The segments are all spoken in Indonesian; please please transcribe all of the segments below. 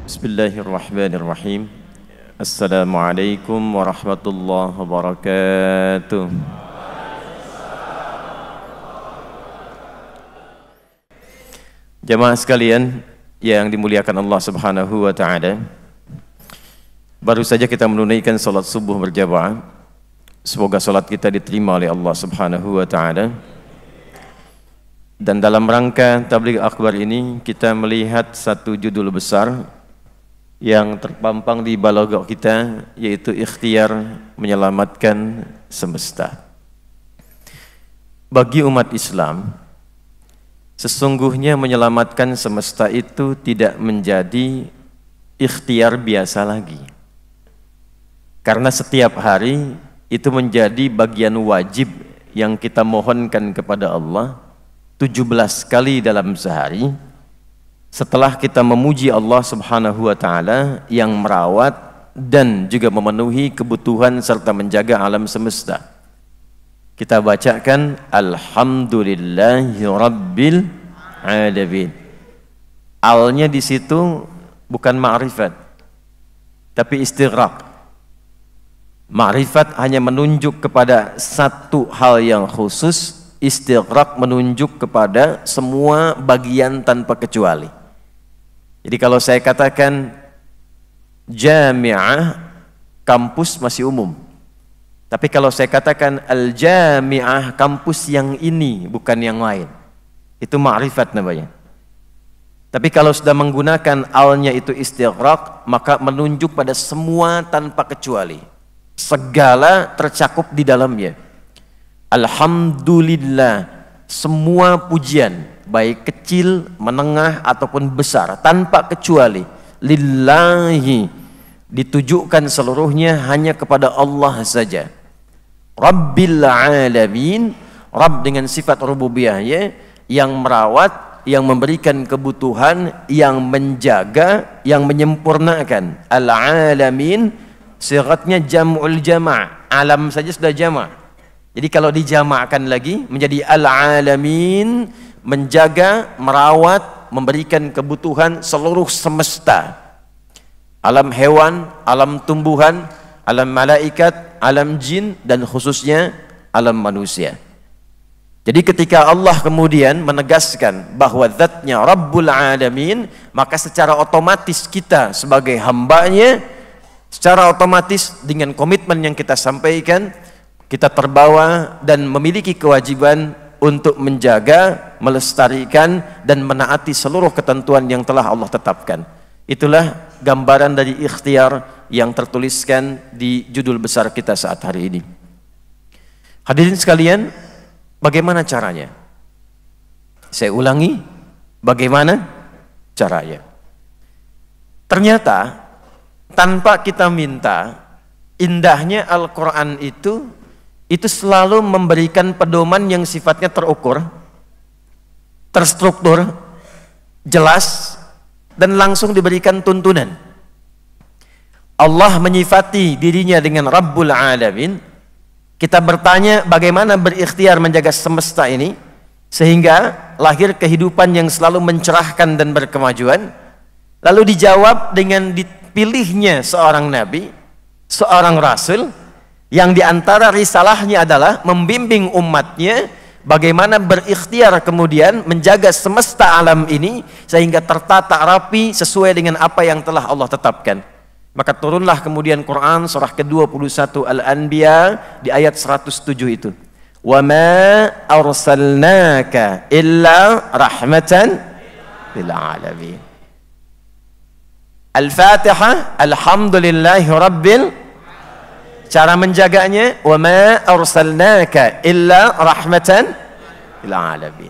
Bismillahirrahmanirrahim. Assalamualaikum warahmatullahi wabarakatuh. Jamaah sekalian yang dimuliakan Allah Subhanahu wa taala. Baru saja kita menunaikan salat subuh berjamaah. Semoga salat kita diterima oleh Allah Subhanahu wa taala. Dan dalam rangka tabligh akbar ini kita melihat satu judul besar yang terpampang di balogo kita, yaitu ikhtiar menyelamatkan semesta. Bagi umat Islam, sesungguhnya menyelamatkan semesta itu tidak menjadi ikhtiar biasa lagi. Karena setiap hari itu menjadi bagian wajib yang kita mohonkan kepada Allah 17 kali dalam sehari. Setelah kita memuji Allah Subhanahu wa taala yang merawat dan juga memenuhi kebutuhan serta menjaga alam semesta, kita bacakan alhamdulillahi rabbil alamin. Alnya di situ bukan ma'rifat tapi istighraq. Ma'rifat hanya menunjuk kepada satu hal yang khusus, istighraq menunjuk kepada semua bagian tanpa kecuali. Jadi kalau saya katakan jami'ah, kampus masih umum. Tapi kalau saya katakan al-jami'ah, kampus yang ini bukan yang lain, itu ma'rifat namanya. Tapi kalau sudah menggunakan alnya itu istighraq, maka menunjuk pada semua tanpa kecuali. Segala tercakup di dalamnya. Alhamdulillah, semua pujian baik kecil, menengah ataupun besar tanpa kecuali lillahi, ditujukan seluruhnya hanya kepada Allah saja. Rabbil alamin, Rabb dengan sifat rububiyahnya yang merawat, yang memberikan kebutuhan, yang menjaga, yang menyempurnakan. Al-alamin sigatnya jam'ul jama', alam saja sudah jama'. Jadi kalau dijamakkan lagi menjadi al-alamin, menjaga, merawat, memberikan kebutuhan seluruh semesta. Alam hewan, alam tumbuhan, alam malaikat, alam jin, dan khususnya alam manusia. Jadi ketika Allah kemudian menegaskan bahwa zatnya Rabbul Alamin, maka secara otomatis kita sebagai hambanya, secara otomatis dengan komitmen yang kita sampaikan, kita terbawa dan memiliki kewajiban untuk menjaga, melestarikan, dan menaati seluruh ketentuan yang telah Allah tetapkan. Itulah gambaran dari ikhtiar yang tertuliskan di judul besar kita saat hari ini. Hadirin sekalian, bagaimana caranya? Saya ulangi, bagaimana caranya? Ternyata tanpa kita minta, indahnya Al-Quran itu selalu memberikan pedoman yang sifatnya terukur, terstruktur, jelas, dan langsung diberikan tuntunan. Allah menyifati dirinya dengan Rabbul Alamin. Kita bertanya bagaimana berikhtiar menjaga semesta ini sehingga lahir kehidupan yang selalu mencerahkan dan berkemajuan. Lalu dijawab dengan dipilihnya seorang nabi, seorang rasul, yang diantara risalahnya adalah membimbing umatnya bagaimana berikhtiar kemudian menjaga semesta alam ini sehingga tertata rapi sesuai dengan apa yang telah Allah tetapkan. Maka turunlah kemudian Quran surah ke-21 Al-Anbiya di ayat 107 itu. Wa ma arsalnaka illa rahmatan lil alamin. Al-Fatihah, alhamdulillahi rabbil. Cara menjaganya, wa ma arsalnaka illa rahmatan lil alamin.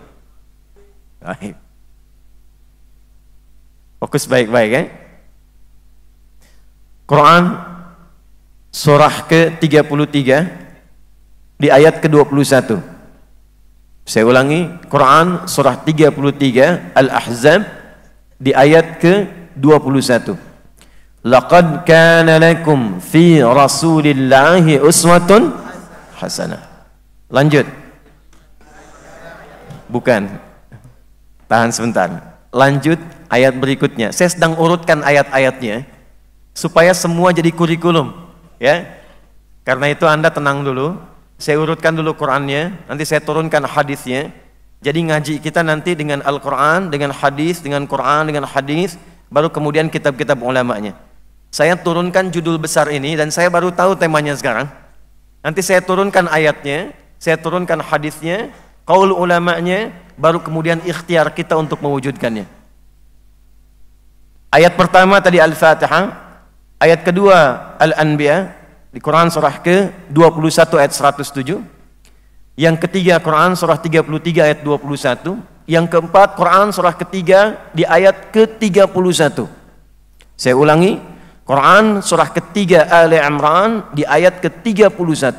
Baik. Fokus baik-baik ya. Quran surah ke-33 di ayat ke-21. Saya ulangi, Quran surah 33 Al-Ahzab di ayat ke-21. Laqad kana lakum fi rasulillahi uswatun hasanah. Lanjut. Bukan. Tahan sebentar. Lanjut ayat berikutnya. Saya sedang urutkan ayat-ayatnya supaya semua jadi kurikulum, ya. Karena itu Anda tenang dulu. Saya urutkan dulu Qur'annya, nanti saya turunkan hadisnya. Jadi ngaji kita nanti dengan Al-Qur'an, dengan hadis, dengan Qur'an, dengan hadis, baru kemudian kitab-kitab ulamanya. Saya turunkan judul besar ini dan saya baru tahu temanya sekarang. Nanti saya turunkan ayatnya, saya turunkan hadisnya, qaul ulamanya, baru kemudian ikhtiar kita untuk mewujudkannya. Ayat pertama tadi Al-Fatihah, ayat kedua Al-Anbiya di Quran surah ke-21 ayat 107. Yang ketiga Quran surah 33 ayat 21. Yang keempat Quran surah ketiga di ayat ke-31. Saya ulangi, Quran surah ketiga Ali Imran di ayat ke-31.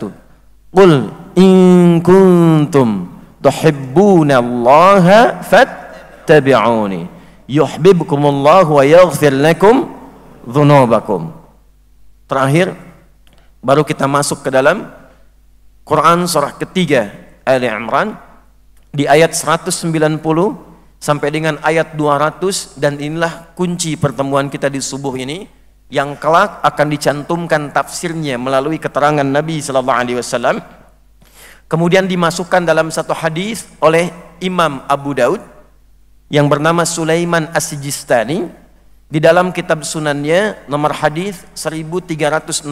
Qul in kuntum tuhibbunallaha fattabi'uni yuhibbukumullahu wa yaghfir lakum dzunubakum. Terakhir baru kita masuk ke dalam Quran surah ketiga Ali Imran di ayat 190 sampai dengan ayat 200, dan inilah kunci pertemuan kita di subuh ini yang kelak akan dicantumkan tafsirnya melalui keterangan Nabi sallallahu alaihi wasallam, kemudian dimasukkan dalam satu hadis oleh Imam Abu Daud yang bernama Sulaiman As-Sijistani di dalam kitab sunannya nomor hadis 1367,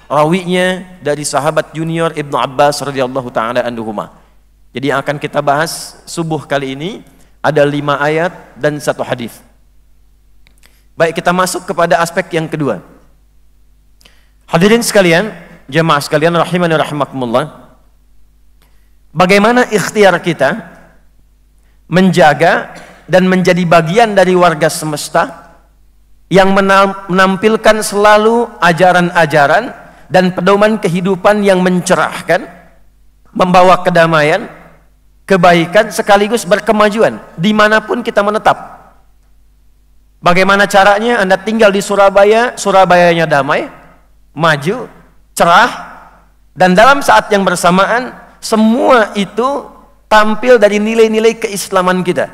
rawinya dari sahabat junior Ibnu Abbas radhiyallahu taala anhuma. Jadi yang akan kita bahas subuh kali ini ada 5 ayat dan 1 hadis. Baik, kita masuk kepada aspek yang kedua. Hadirin sekalian, jemaah sekalian rahimani rahimakumullah. Bagaimana ikhtiar kita menjaga dan menjadi bagian dari warga semesta yang menampilkan selalu ajaran-ajaran dan pedoman kehidupan yang mencerahkan, membawa kedamaian, kebaikan sekaligus berkemajuan dimanapun kita menetap. Bagaimana caranya? Anda tinggal di Surabaya, Surabayanya damai, maju, cerah, dan dalam saat yang bersamaan semua itu tampil dari nilai-nilai keislaman kita,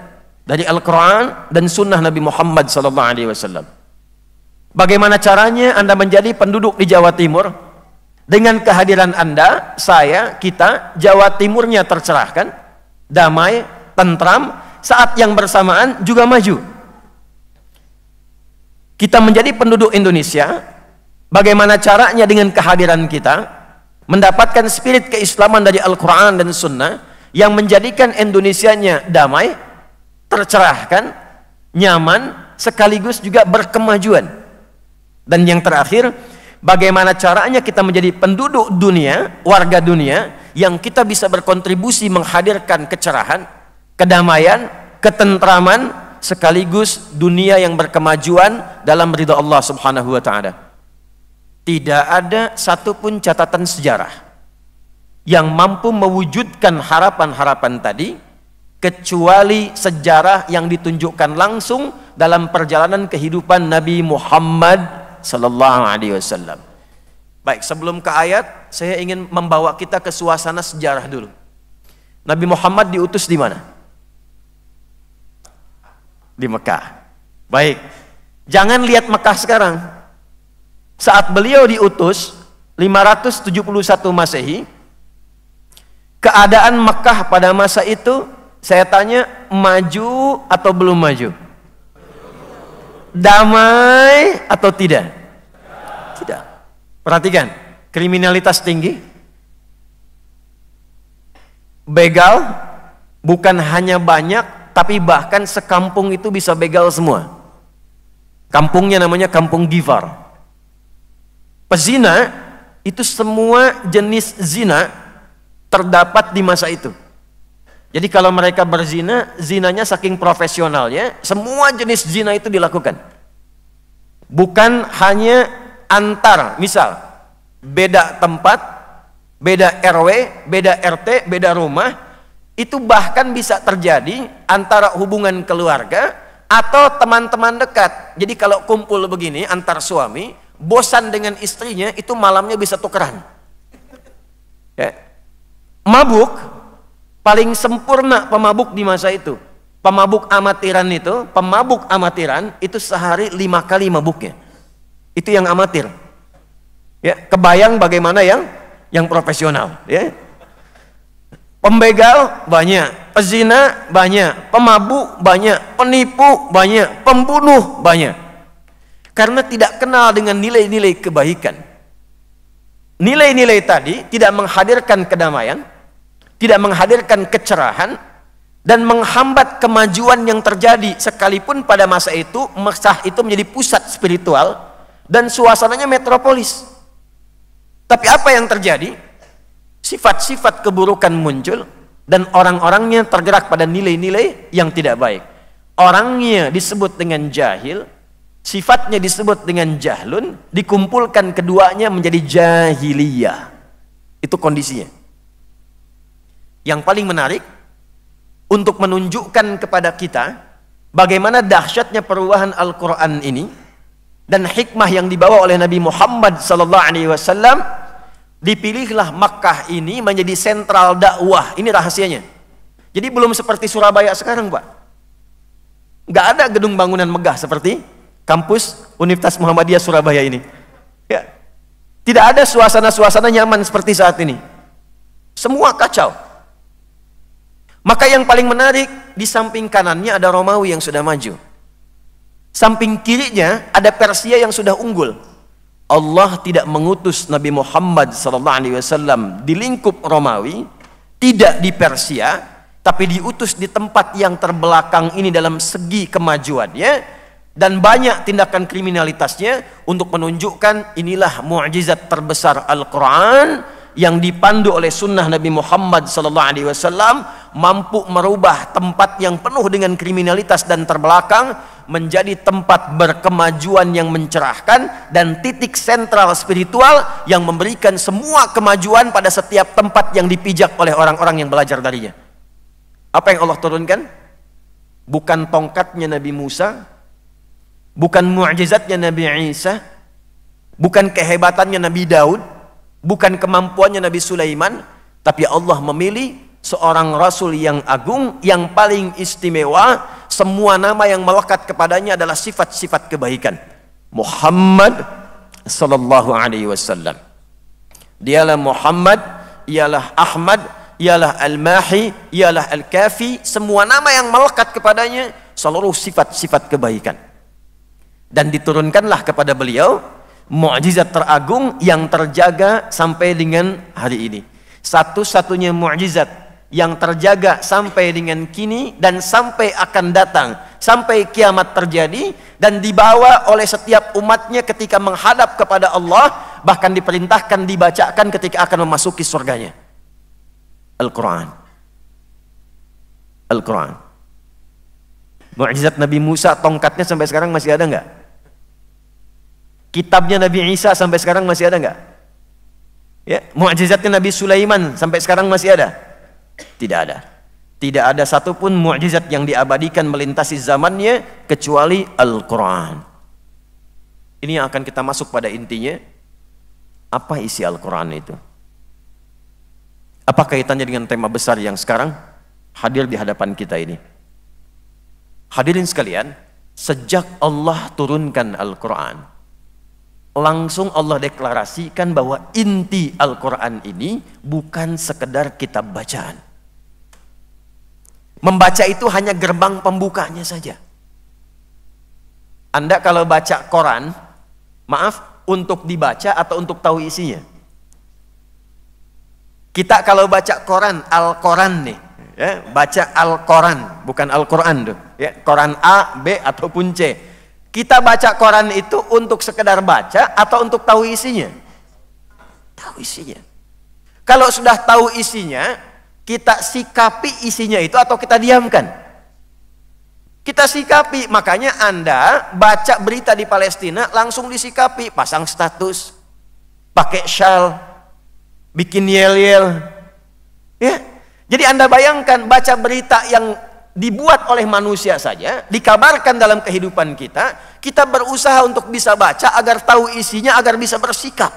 dari Al-Quran dan Sunnah Nabi Muhammad SAW. Bagaimana caranya Anda menjadi penduduk di Jawa Timur? Dengan kehadiran Anda, saya, kita, Jawa Timurnya tercerahkan, damai, tentram, saat yang bersamaan juga maju. Kita menjadi penduduk Indonesia, bagaimana caranya dengan kehadiran kita mendapatkan spirit keislaman dari Al-Quran dan Sunnah yang menjadikan Indonesianya damai, tercerahkan, nyaman, sekaligus juga berkemajuan. Dan yang terakhir, bagaimana caranya kita menjadi penduduk dunia, warga dunia, yang kita bisa berkontribusi menghadirkan kecerahan, kedamaian, ketentraman, sekaligus dunia yang berkemajuan dalam ridha Allah Subhanahu wa ta'ala. Tidak ada satupun catatan sejarah yang mampu mewujudkan harapan-harapan tadi kecuali sejarah yang ditunjukkan langsung dalam perjalanan kehidupan Nabi Muhammad sallallahu alaihi wasallam. Baik, sebelum ke ayat, saya ingin membawa kita ke suasana sejarah dulu. Nabi Muhammad diutus di mana? Di Mekah. Baik, jangan lihat Mekah sekarang. Saat beliau diutus 571 Masehi, keadaan Mekah pada masa itu, saya tanya, maju atau belum maju? Damai atau tidak? Tidak. Perhatikan, kriminalitas tinggi, begal bukan hanya banyak, tapi bahkan sekampung itu bisa begal semua. Kampungnya namanya Kampung Gifar. Pezina itu semua jenis zina terdapat di masa itu. Jadi kalau mereka berzina, zinanya saking profesionalnya, semua jenis zina itu dilakukan. Bukan hanya antar, misal beda tempat, beda RW, beda RT, beda rumah, itu bahkan bisa terjadi antara hubungan keluarga atau teman-teman dekat. Jadi kalau kumpul begini antar suami, bosan dengan istrinya, itu malamnya bisa tukeran. Ya. Mabuk, paling sempurna pemabuk di masa itu. Pemabuk amatiran itu sehari 5 kali mabuknya. Itu yang amatir. Ya, kebayang bagaimana yang profesional, ya. Pembegal banyak, pezina banyak, pemabuk banyak, penipu banyak, pembunuh banyak. Karena tidak kenal dengan nilai-nilai kebaikan. Nilai-nilai tadi tidak menghadirkan kedamaian, tidak menghadirkan kecerahan, dan menghambat kemajuan yang terjadi, sekalipun pada masa itu Mekah itu menjadi pusat spiritual dan suasananya metropolis. Tapi apa yang terjadi? Sifat-sifat keburukan muncul dan orang-orangnya tergerak pada nilai-nilai yang tidak baik. Orangnya disebut dengan jahil, sifatnya disebut dengan jahlun, dikumpulkan keduanya menjadi jahiliyah. Itu kondisinya. Yang paling menarik, untuk menunjukkan kepada kita bagaimana dahsyatnya perubahan Al-Quran ini dan hikmah yang dibawa oleh Nabi Muhammad SAW, dipilihlah Makkah ini menjadi sentral dakwah. Ini rahasianya. Jadi belum seperti Surabaya sekarang, Pak. Nggak ada gedung bangunan megah seperti kampus Universitas Muhammadiyah Surabaya ini. Ya. Tidak ada suasana-suasana nyaman seperti saat ini. Semua kacau. Maka yang paling menarik, di samping kanannya ada Romawi yang sudah maju. Samping kirinya ada Persia yang sudah unggul. Allah tidak mengutus Nabi Muhammad SAW di lingkup Romawi, tidak di Persia, tapi diutus di tempat yang terbelakang ini dalam segi kemajuannya dan banyak tindakan kriminalitasnya, untuk menunjukkan inilah mukjizat terbesar Al-Quran yang dipandu oleh sunnah Nabi Muhammad SAW, mampu merubah tempat yang penuh dengan kriminalitas dan terbelakang menjadi tempat berkemajuan yang mencerahkan dan titik sentral spiritual yang memberikan semua kemajuan pada setiap tempat yang dipijak oleh orang-orang yang belajar darinya. Apa yang Allah turunkan? Bukan tongkatnya Nabi Musa, bukan mu'jizatnya Nabi Isa, bukan kehebatannya Nabi Daud, bukan kemampuannya Nabi Sulaiman, tapi Allah memilih seorang Rasul yang agung, yang paling istimewa. Semua nama yang melekat kepadanya adalah sifat-sifat kebaikan. Muhammad sallallahu alaihi wasallam. Dialah Muhammad, ialah Ahmad, ialah Al-Mahi, ialah Al-Kafi. Semua nama yang melekat kepadanya seluruh sifat-sifat kebaikan. Dan diturunkanlah kepada beliau mukjizat teragung yang terjaga sampai dengan hari ini. Satu-satunya mukjizat yang terjaga sampai dengan kini dan sampai akan datang, sampai kiamat terjadi, dan dibawa oleh setiap umatnya ketika menghadap kepada Allah, bahkan diperintahkan dibacakan ketika akan memasuki surganya. Al-Quran. Al-Quran. Mukjizat Nabi Musa, tongkatnya sampai sekarang masih ada nggak? Kitabnya Nabi Isa sampai sekarang masih ada nggak? Ya, mukjizatnya Nabi Sulaiman sampai sekarang masih ada? Tidak ada. Tidak ada satupun mukjizat yang diabadikan melintasi zamannya kecuali Al-Quran. Ini yang akan kita masuk pada intinya. Apa isi Al-Quran itu? Apa kaitannya dengan tema besar yang sekarang hadir di hadapan kita ini? Hadirin sekalian, sejak Allah turunkan Al-Quran, langsung Allah deklarasikan bahwa inti Al-Quran ini bukan sekedar kitab bacaan. Membaca itu hanya gerbang pembukanya saja. Anda kalau baca Quran, maaf, untuk dibaca atau untuk tahu isinya? Kita kalau baca Quran, Al-Quran nih, ya, baca Al-Quran, bukan Al-Quran tuh, ya, Quran A, B ataupun C. Kita baca Quran itu untuk sekedar baca atau untuk tahu isinya? Tahu isinya. Kalau sudah tahu isinya, kita sikapi isinya itu atau kita diamkan? Kita sikapi. Makanya Anda baca berita di Palestina langsung disikapi, pasang status, pakai shawl, bikin yel-yel. Ya. Jadi Anda bayangkan baca berita yang dibuat oleh manusia saja, dikabarkan dalam kehidupan kita, kita berusaha untuk bisa baca agar tahu isinya, agar bisa bersikap.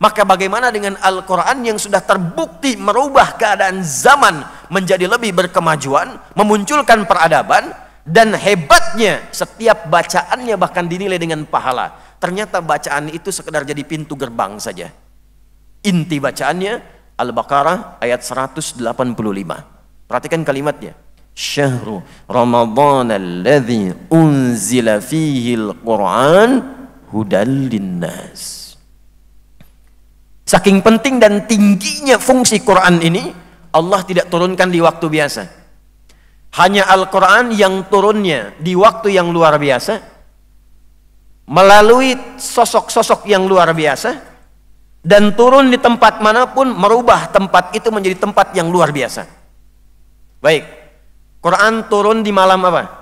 Maka bagaimana dengan Al-Quran yang sudah terbukti merubah keadaan zaman menjadi lebih berkemajuan, memunculkan peradaban, dan hebatnya setiap bacaannya bahkan dinilai dengan pahala. Ternyata bacaan itu sekedar jadi pintu gerbang saja. Inti bacaannya Al-Baqarah ayat 185. Perhatikan kalimatnya. Syahru Ramadhan alladzi unzila fihi al-Quran hudal linnas. Saking penting dan tingginya fungsi Quran ini, Allah tidak turunkan di waktu biasa. Hanya Al-Quran yang turunnya di waktu yang luar biasa, melalui sosok-sosok yang luar biasa, dan turun di tempat manapun, merubah tempat itu menjadi tempat yang luar biasa. Baik, Quran turun di malam apa?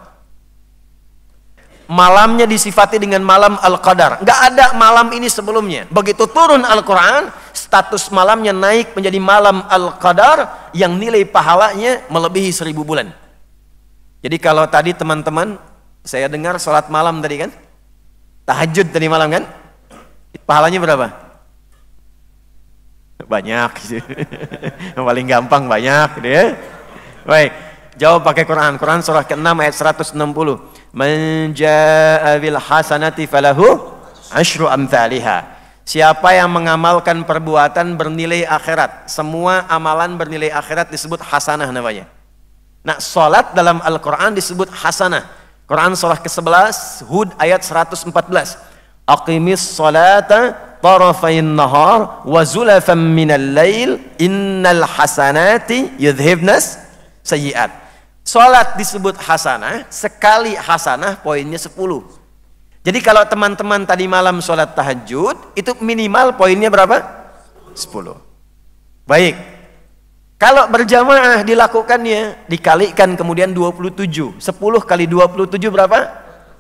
Malamnya disifati dengan malam Al-Qadar. Nggak ada malam ini sebelumnya. Begitu turun Al-Quran, status malamnya naik menjadi malam Al-Qadar yang nilai pahalanya melebihi 1000 bulan. Jadi kalau tadi teman-teman, saya dengar sholat malam tadi kan? Tahajud tadi malam kan? Pahalanya berapa? Banyak. Yang paling gampang banyak. Gitu ya. Baik, jawab pakai Quran. Quran surah ke-6 ayat 160. Man jaa'a bil hasanati falahu asyru amthaliha. Siapa yang mengamalkan perbuatan bernilai akhirat, semua amalan bernilai akhirat disebut hasanah namanya. Nah, salat dalam Al-Qur'an disebut hasanah. Quran surah ke-11 Hud ayat 114. Aqimis salata tarafayn nahar wa zulafan minal lail innal hasanati yudhibnas sayyi'at. Salat disebut hasanah, sekali hasanah poinnya 10. Jadi kalau teman-teman tadi malam salat tahajud, itu minimal poinnya berapa? 10. Baik. Kalau berjamaah dilakukannya, dikalikan kemudian 27. 10 kali 27 berapa?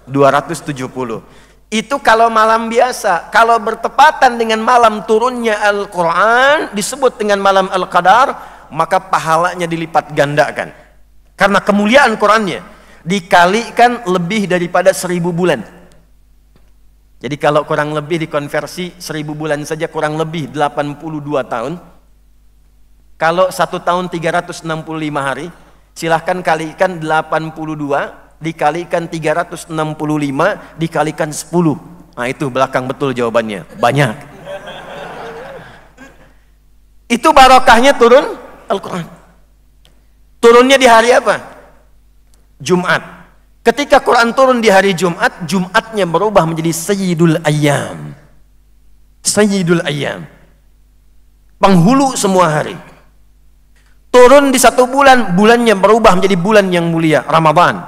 270. Itu kalau malam biasa. Kalau bertepatan dengan malam turunnya Al-Quran, disebut dengan malam Al-Qadar, maka pahalanya dilipat gandakan. Karena kemuliaan Qurannya dikalikan lebih daripada 1000 bulan. Jadi kalau kurang lebih dikonversi 1000 bulan saja kurang lebih 82 tahun. Kalau 1 tahun 365 hari, silahkan kalikan 82 dikalikan 365 dikalikan 10. Nah itu belakang betul jawabannya. Banyak. Itu barokahnya turun Al-Quran. Turunnya di hari apa? Jumat. Ketika Quran turun di hari Jumat, Jumatnya berubah menjadi Sayyidul Ayyam. Sayyidul Ayyam. Penghulu semua hari. Turun di 1 bulan, bulannya berubah menjadi bulan yang mulia, Ramadan.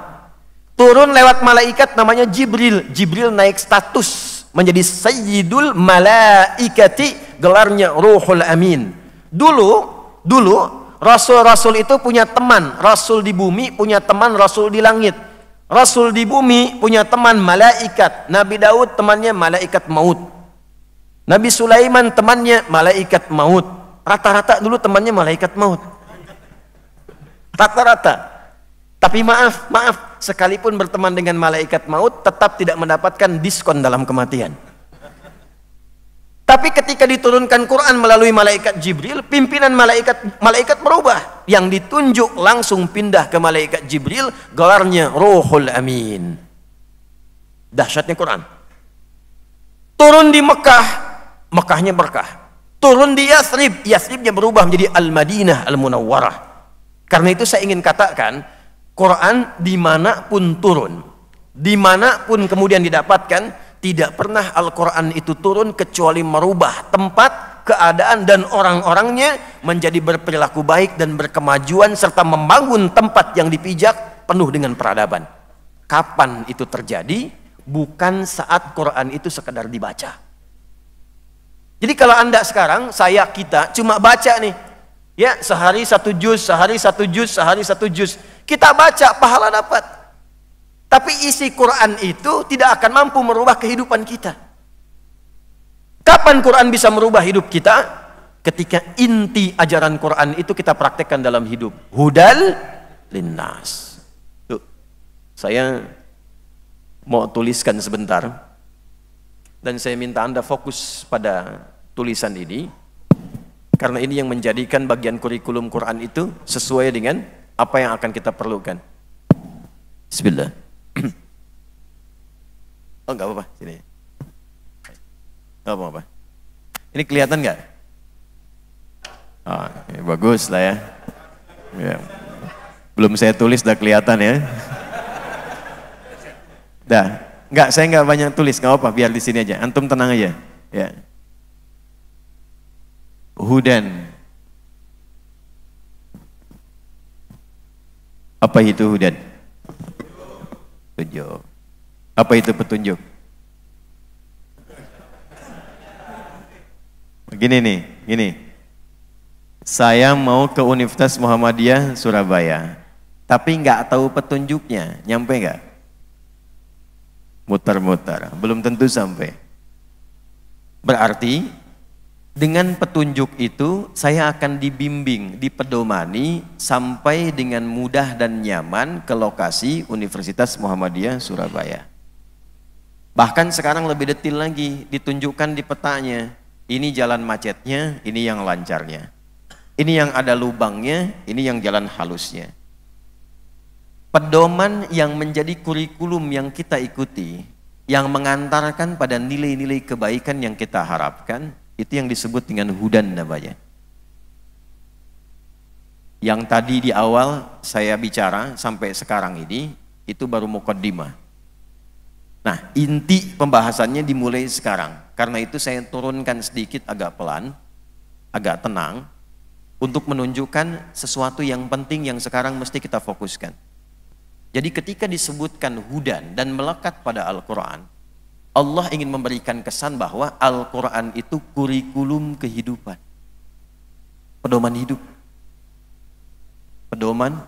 Turun lewat malaikat namanya Jibril. Jibril naik status menjadi Sayyidul Malaikati, gelarnya Ruhul Amin. Dulu Rasul-Rasul itu punya teman, Rasul di bumi punya teman Rasul di langit. Rasul di bumi punya teman malaikat. Nabi Daud temannya malaikat maut. Nabi Sulaiman temannya malaikat maut. Rata-rata dulu temannya malaikat maut. Rata-rata. Tapi maaf, sekalipun berteman dengan malaikat maut tetap tidak mendapatkan diskon dalam kematian. Tapi ketika diturunkan Quran melalui malaikat Jibril, pimpinan malaikat berubah. Yang ditunjuk langsung pindah ke malaikat Jibril, gelarnya Ruhul Amin. Dahsyatnya Quran. Turun di Mekah, Mekahnya berkah. Turun di Yathrib, Yathribnya berubah menjadi Al-Madinah Al-Munawwarah. Karena itu saya ingin katakan, Quran dimanapun turun, dimanapun kemudian didapatkan, tidak pernah Al-Quran itu turun kecuali merubah tempat, keadaan, dan orang-orangnya menjadi berperilaku baik dan berkemajuan serta membangun tempat yang dipijak penuh dengan peradaban. Kapan itu terjadi? Bukan saat Quran itu sekedar dibaca. Jadi kalau Anda sekarang, kita cuma baca nih, ya sehari 1 juz, sehari 1 juz, sehari 1 juz. Kita baca, pahala dapat. Tapi isi Quran itu tidak akan mampu merubah kehidupan kita. Kapan Quran bisa merubah hidup kita? Ketika inti ajaran Quran itu kita praktekkan dalam hidup. Hudal linnas. Tuh, saya mau tuliskan sebentar. Dan saya minta Anda fokus pada tulisan ini, karena ini yang menjadikan bagian kurikulum Quran itu sesuai dengan apa yang akan kita perlukan. Bismillah. Oh, enggak apa-apa, sini. Enggak apa-apa. Ini kelihatan enggak? Oh, ya, bagus lah ya. Ya. Belum saya tulis udah kelihatan ya. Dah, enggak, saya enggak banyak tulis, enggak apa-apa, biar di sini aja. Antum tenang aja. Ya. Hudan. Apa itu hudan? Petunjuk. Apa itu petunjuk? Begini nih, gini. Saya mau ke Universitas Muhammadiyah Surabaya, tapi nggak tahu petunjuknya, nyampe nggak? Muter-muter, belum tentu sampai. Berarti dengan petunjuk itu saya akan dibimbing, dipedomani sampai dengan mudah dan nyaman ke lokasi Universitas Muhammadiyah Surabaya. Bahkan sekarang lebih detail lagi, ditunjukkan di petanya. Ini jalan macetnya, ini yang lancarnya. Ini yang ada lubangnya, ini yang jalan halusnya. Pedoman yang menjadi kurikulum yang kita ikuti, yang mengantarkan pada nilai-nilai kebaikan yang kita harapkan, itu yang disebut dengan hudan namanya. Yang tadi di awal saya bicara sampai sekarang ini, itu baru muqaddimah. Nah, inti pembahasannya dimulai sekarang. Karena itu saya turunkan sedikit agak pelan, agak tenang, untuk menunjukkan sesuatu yang penting yang sekarang mesti kita fokuskan. Jadi ketika disebutkan hudan dan melekat pada Al-Quran, Allah ingin memberikan kesan bahwa Al-Quran itu kurikulum kehidupan. Pedoman hidup. Pedoman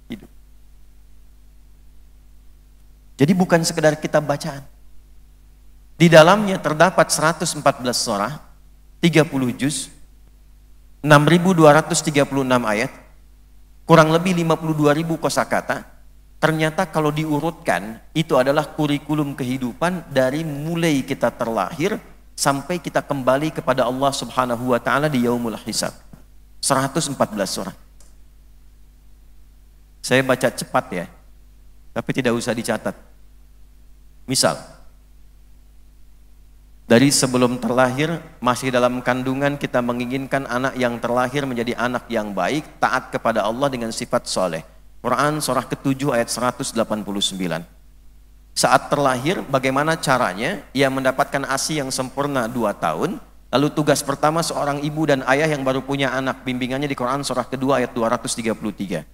hidup. Jadi bukan sekedar kitab bacaan. Di dalamnya terdapat 114 surah, 30 juz, 6.236 ayat, kurang lebih 52.000 kosakata. Ternyata kalau diurutkan, itu adalah kurikulum kehidupan dari mulai kita terlahir sampai kita kembali kepada Allah Subhanahu wa Ta'ala di Yaumul Hisab. 114 surah. Saya baca cepat ya, tapi tidak usah dicatat. Misal, dari sebelum terlahir, masih dalam kandungan kita menginginkan anak yang terlahir menjadi anak yang baik, taat kepada Allah dengan sifat soleh. Quran surah ke-7 ayat 189. Saat terlahir, bagaimana caranya? Ia mendapatkan ASI yang sempurna 2 tahun. Lalu tugas pertama seorang ibu dan ayah yang baru punya anak, bimbingannya di Quran surah ke-2 ayat 233.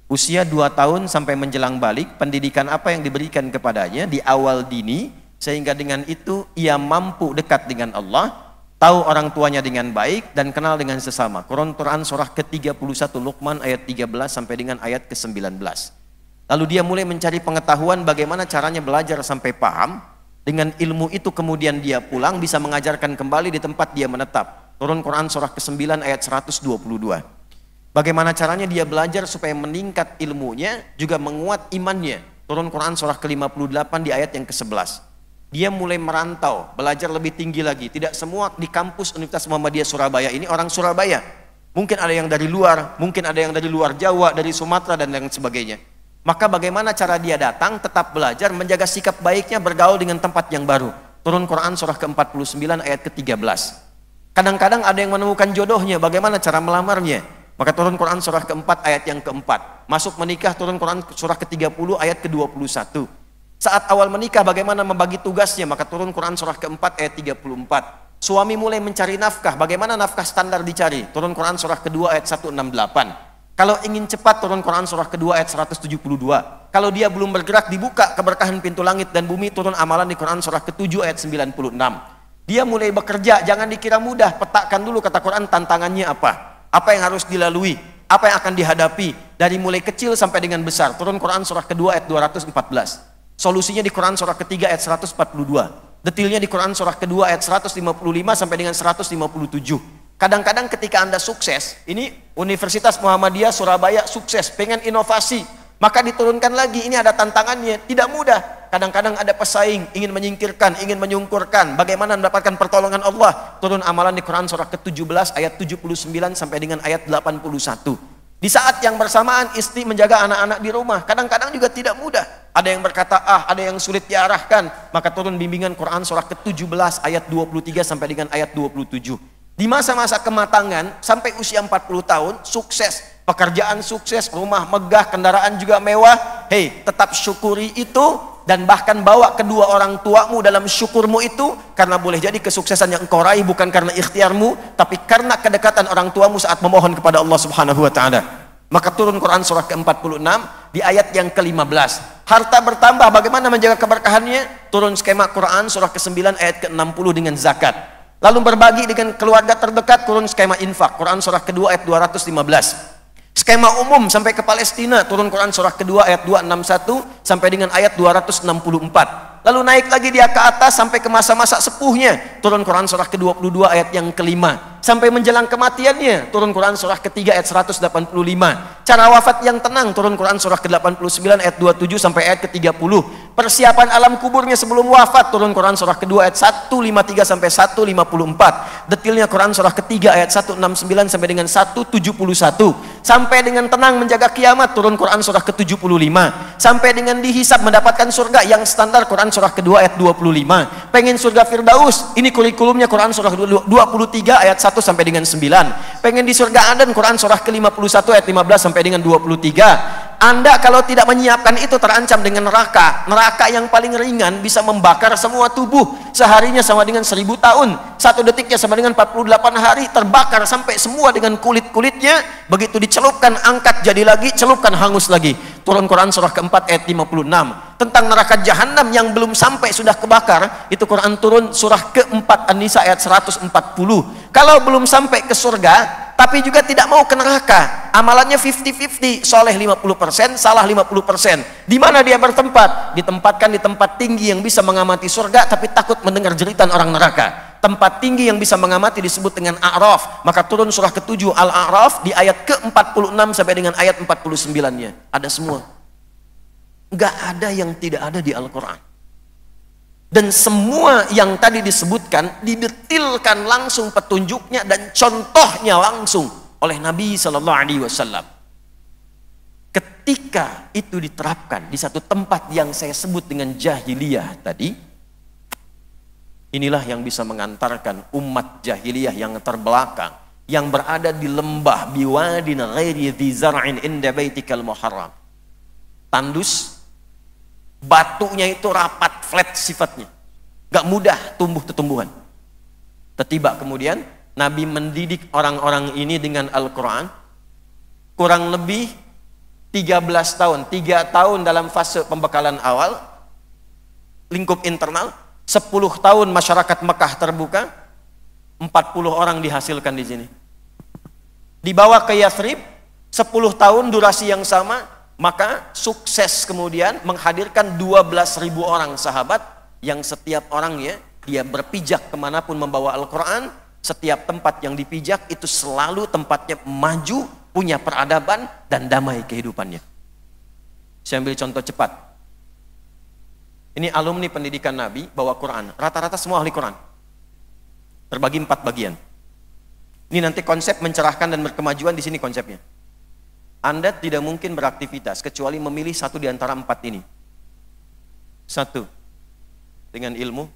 Usia 2 tahun sampai menjelang balik, pendidikan apa yang diberikan kepadanya di awal dini, sehingga dengan itu ia mampu dekat dengan Allah, tahu orang tuanya dengan baik, dan kenal dengan sesama. Quran surah ke-31 Luqman ayat 13 sampai dengan ayat ke-19. Lalu dia mulai mencari pengetahuan bagaimana caranya belajar sampai paham. Dengan ilmu itu kemudian dia pulang bisa mengajarkan kembali di tempat dia menetap. Turun Quran surah ke-9 ayat 122. Bagaimana caranya dia belajar supaya meningkat ilmunya, juga menguat imannya. Turun Quran surah ke-58 di ayat yang ke-11. Dia mulai merantau, belajar lebih tinggi lagi. Tidak semua di kampus Universitas Muhammadiyah Surabaya ini orang Surabaya. Mungkin ada yang dari luar, mungkin ada yang dari luar Jawa, dari Sumatera dan lain sebagainya. Maka bagaimana cara dia datang, tetap belajar, menjaga sikap baiknya, bergaul dengan tempat yang baru. Turun Quran surah ke-49 ayat ke-13. Kadang-kadang ada yang menemukan jodohnya, bagaimana cara melamarnya? Maka turun Quran surah ke-4 ayat yang ke-4. Masuk menikah, turun Quran surah ke-30 ayat ke-21. Saat awal menikah bagaimana membagi tugasnya, maka turun Quran surah ke-4 ayat 34. Suami mulai mencari nafkah, bagaimana nafkah standar dicari? Turun Quran surah ke-2 ayat 168. Kalau ingin cepat, turun Quran surah ke-2 ayat 172. Kalau dia belum bergerak, dibuka keberkahan pintu langit dan bumi, turun amalan di Quran surah ke-7 ayat 96. Dia mulai bekerja, jangan dikira mudah, petakan dulu kata Quran tantangannya apa? Apa yang harus dilalui? Apa yang akan dihadapi? Dari mulai kecil sampai dengan besar. Turun Quran surah ke-2 ayat 214. Solusinya di Quran surah ke-3 ayat 142. Detailnya di Quran surah ke-2 ayat 155 sampai dengan 157. Kadang-kadang ketika Anda sukses, ini Universitas Muhammadiyah Surabaya sukses, pengen inovasi, maka diturunkan lagi, ini ada tantangannya, tidak mudah. Kadang-kadang ada pesaing, ingin menyingkirkan, ingin menyungkurkan. Bagaimana mendapatkan pertolongan Allah? Turun amalan di Quran surah ke-17 ayat 79 sampai dengan ayat 81. Di saat yang bersamaan istri menjaga anak-anak di rumah. Kadang-kadang juga tidak mudah. Ada yang berkata ada yang sulit diarahkan. Maka turun bimbingan Quran surah ke-17 ayat 23 sampai dengan ayat 27. Di masa-masa kematangan sampai usia 40 tahun, sukses. Pekerjaan sukses, rumah megah, kendaraan juga mewah. Hei, tetap syukuri itu dan bahkan bawa kedua orang tuamu dalam syukurmu itu, karena boleh jadi kesuksesan yang engkau raih bukan karena ikhtiarmu, tapi karena kedekatan orang tuamu saat memohon kepada Allah Subhanahu wa taala. Maka turun Quran surah ke-46 di ayat yang ke-15. Harta bertambah, bagaimana menjaga keberkahannya? Turun skema Quran surah ke-9 ayat ke-60 dengan zakat. Lalu berbagi dengan keluarga terdekat, turun skema infak Quran surah ke-2 ayat 215. Skema umum sampai ke Palestina, turun Quran surah kedua ayat 261 sampai dengan ayat 264. Lalu naik lagi dia ke atas sampai ke masa-masa sepuhnya, turun Quran surah ke-22 ayat yang kelima. Sampai menjelang kematiannya, turun Quran surah ketiga ayat 185. Cara wafat yang tenang, turun Quran surah ke-89 ayat 27 sampai ayat ke-30. Persiapan alam kuburnya sebelum wafat, turun Quran surah kedua ayat 153 sampai 154. Detilnya Quran surah ketiga ayat 169 sampai dengan 171. Sampai dengan tenang menjaga kiamat, turun Quran surah ke-75. Sampai dengan dihisab mendapatkan surga yang standar, Quran surah kedua ayat 25. Pengen surga Firdaus, ini kurikulumnya Quran surah 23 ayat 1 sampai dengan 9. Pengen di surga Aden, Quran surah ke-51 ayat 15 sampai dengan 23. Anda kalau tidak menyiapkan itu terancam dengan neraka. Neraka yang paling ringan bisa membakar semua tubuh. Seharinya sama dengan 1000 tahun. Satu detiknya sama dengan 48 hari. Terbakar sampai semua dengan kulit-kulitnya. Begitu dicelupkan, angkat jadi lagi, celupkan, hangus lagi. Turun Quran surah keempat ayat 56. Tentang neraka jahanam yang belum sampai sudah kebakar, itu Quran turun surah keempat An-Nisa ayat 140. Kalau belum sampai ke surga tapi juga tidak mau ke neraka, amalannya 50-50, soleh 50%, salah 50%. Di mana dia bertempat? Ditempatkan di tempat tinggi yang bisa mengamati surga tapi takut mendengar jeritan orang neraka. Tempat tinggi yang bisa mengamati disebut dengan A'raf. Maka turun surah ke-7 Al-A'raf di ayat ke-46 sampai dengan ayat 49-nya. Ada semua. Enggak ada yang tidak ada di Al-Quran. Dan semua yang tadi disebutkan didetilkan langsung petunjuknya dan contohnya langsung oleh Nabi Sallallahu Alaihi Wasallam. Ketika itu diterapkan di satu tempat yang saya sebut dengan jahiliyah tadi, inilah yang bisa mengantarkan umat jahiliyah yang terbelakang, yang berada di lembah biwadin ghairi dzi zar'in inda baitikal muharram. Tandus, batunya itu rapat, flat sifatnya, gak mudah tumbuh tumbuhan. Tiba kemudian Nabi mendidik orang-orang ini dengan Al-Quran. Kurang lebih 13 tahun, 3 tahun dalam fase pembekalan awal, lingkup internal. 10 tahun masyarakat Mekah terbuka, 40 orang dihasilkan di sini. Dibawa ke Yathrib, 10 tahun durasi yang sama, maka sukses kemudian menghadirkan 12.000 orang sahabat yang setiap orangnya dia berpijak kemanapun membawa Al-Quran. Setiap tempat yang dipijak itu selalu tempatnya maju, punya peradaban dan damai kehidupannya. Saya ambil contoh cepat. Ini alumni pendidikan Nabi bawa Quran, rata-rata semua ahli Quran. Terbagi 4 bagian. Ini nanti konsep mencerahkan dan berkemajuan di sini konsepnya. Anda tidak mungkin beraktivitas kecuali memilih satu di antara 4 ini. 1, dengan ilmu.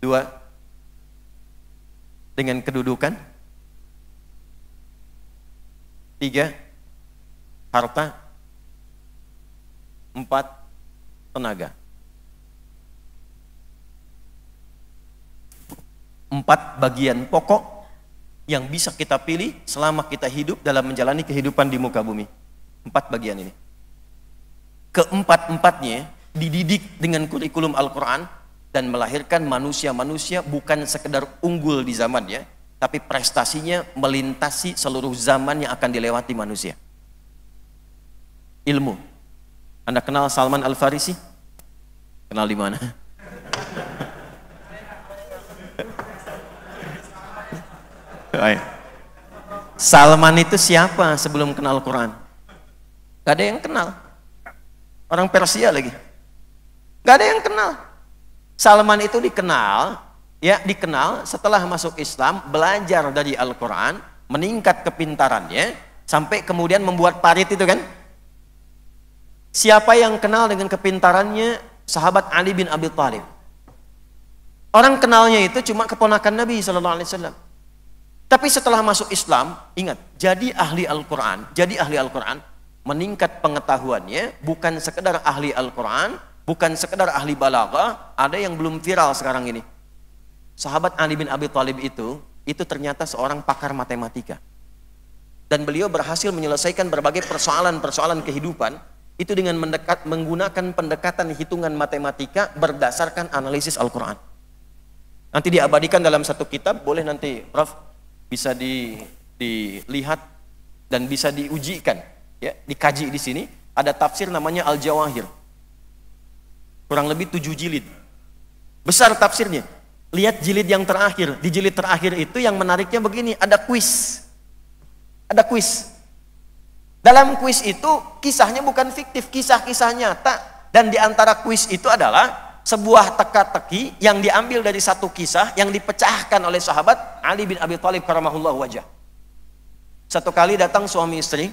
2, dengan kedudukan. 3, harta. 4, tenaga. 4 bagian pokok yang bisa kita pilih selama kita hidup dalam menjalani kehidupan di muka bumi. 4 bagian ini. Keempat-empatnya dididik dengan kurikulum Al-Quran dan melahirkan manusia-manusia bukan sekedar unggul di zamannya, tapi prestasinya melintasi seluruh zaman yang akan dilewati manusia. Ilmu. Anda kenal Salman Al-Farisi? Kenal di mana? Salman itu siapa sebelum kenal Quran? Gak ada yang kenal. Orang Persia lagi. Gak ada yang kenal. Salman itu dikenal, ya dikenal setelah masuk Islam, belajar dari Al-Quran, meningkat kepintarannya, sampai kemudian membuat parit itu kan. Siapa yang kenal dengan kepintarannya? Sahabat Ali bin Abi Thalib. Orang kenalnya itu cuma keponakan Nabi SAW. Tapi setelah masuk Islam, ingat, jadi ahli Al-Quran, meningkat pengetahuannya, bukan sekedar ahli Al-Quran, bukan sekedar ahli balaghah. Ada yang belum viral sekarang ini. Sahabat Ali bin Abi Thalib itu ternyata seorang pakar matematika. Dan beliau berhasil menyelesaikan berbagai persoalan-persoalan kehidupan, itu dengan menggunakan pendekatan hitungan matematika berdasarkan analisis Al-Quran. Nanti diabadikan dalam satu kitab, boleh nanti Prof bisa dilihat dan bisa diujikan, ya, dikaji di sini. Ada tafsir namanya Al-Jawahir. Kurang lebih 7 jilid. Besar tafsirnya. Lihat jilid yang terakhir. Di jilid terakhir itu yang menariknya begini, ada kuis. Ada kuis. Dalam kuis itu kisahnya bukan fiktif, kisah-kisah nyata. Dan di antara kuis itu adalah sebuah teka-teki yang diambil dari satu kisah yang dipecahkan oleh sahabat Ali bin Abi Thalib karamahullahu wajah. Satu kali datang suami istri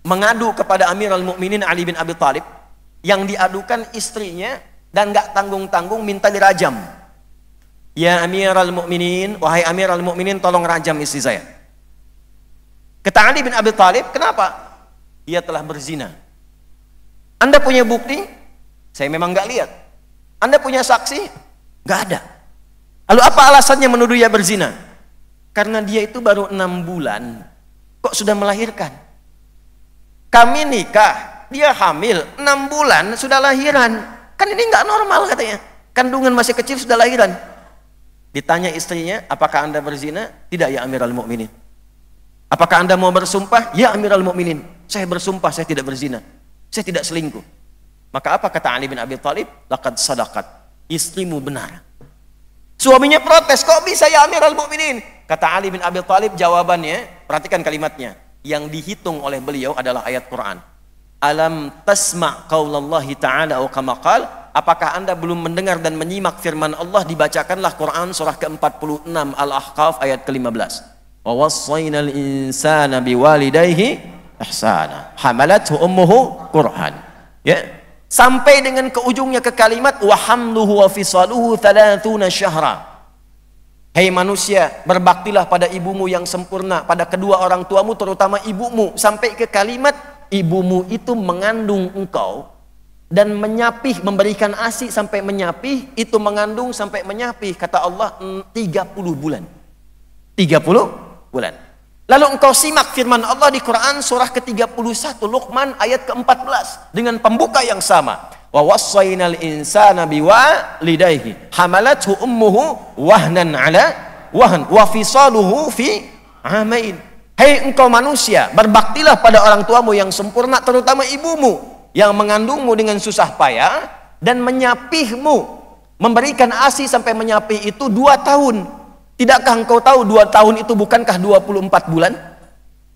mengadu kepada Amirul Mukminin Ali bin Abi Thalib, yang diadukan istrinya dan gak tanggung-tanggung minta dirajam. Ya Amirul Mukminin, wahai Amirul Mukminin, tolong rajam istri saya. Kata Ali bin Abi Thalib, kenapa? Dia telah berzina. Anda punya bukti? Saya memang gak lihat. Anda punya saksi? Gak ada. Lalu apa alasannya menuduh dia berzina? Karena dia itu baru 6 bulan, kok sudah melahirkan. Kami nikah, dia hamil, 6 bulan sudah lahiran. Kan ini gak normal katanya. Kandungan masih kecil sudah lahiran. Ditanya istrinya, apakah Anda berzina? Tidak ya Amirul Mukminin. Apakah Anda mau bersumpah? Ya Amirul Mukminin, saya bersumpah saya tidak berzina. Saya tidak selingkuh. Maka apa kata Ali bin Abi Thalib? Laqad sadaqat. Istrimu benar. Suaminya protes, kok bisa ya Amirul Mukminin? Kata Ali bin Abi Thalib jawabannya, perhatikan kalimatnya. Yang dihitung oleh beliau adalah ayat Quran. Alam tasma' qaulallahi ta'ala au kama qala? Apakah Anda belum mendengar dan menyimak firman Allah? Dibacakanlah Quran surah ke-46 Al-Ahqaf ayat ke-15. Wa wassaynal insana biwalidayhi ihsana. Hamalathu ummuhu kurhan. Ya. Sampai dengan ke ujungnya ke kalimat wa hamluhu wa fisaluhu 30 syahra. Hei manusia, berbaktilah pada ibumu yang sempurna, pada kedua orang tuamu, terutama ibumu, sampai ke kalimat ibumu itu mengandung engkau dan menyapih, memberikan ASI sampai menyapih, itu mengandung sampai menyapih, kata Allah 30 bulan. 30 bulan. Lalu engkau simak firman Allah di Quran surah ke-31 Luqman ayat ke-14 dengan pembuka yang sama. Wa wassaynal insana biwalidayhi hamalathu ummuhu wahnan ala wahn wa fisaluhu fi amain. Hei engkau manusia, berbaktilah pada orang tuamu yang sempurna, terutama ibumu yang mengandungmu dengan susah payah dan menyapihmu, memberikan ASI sampai menyapih itu 2 tahun. Tidakkah engkau tahu 2 tahun itu bukankah 24 bulan?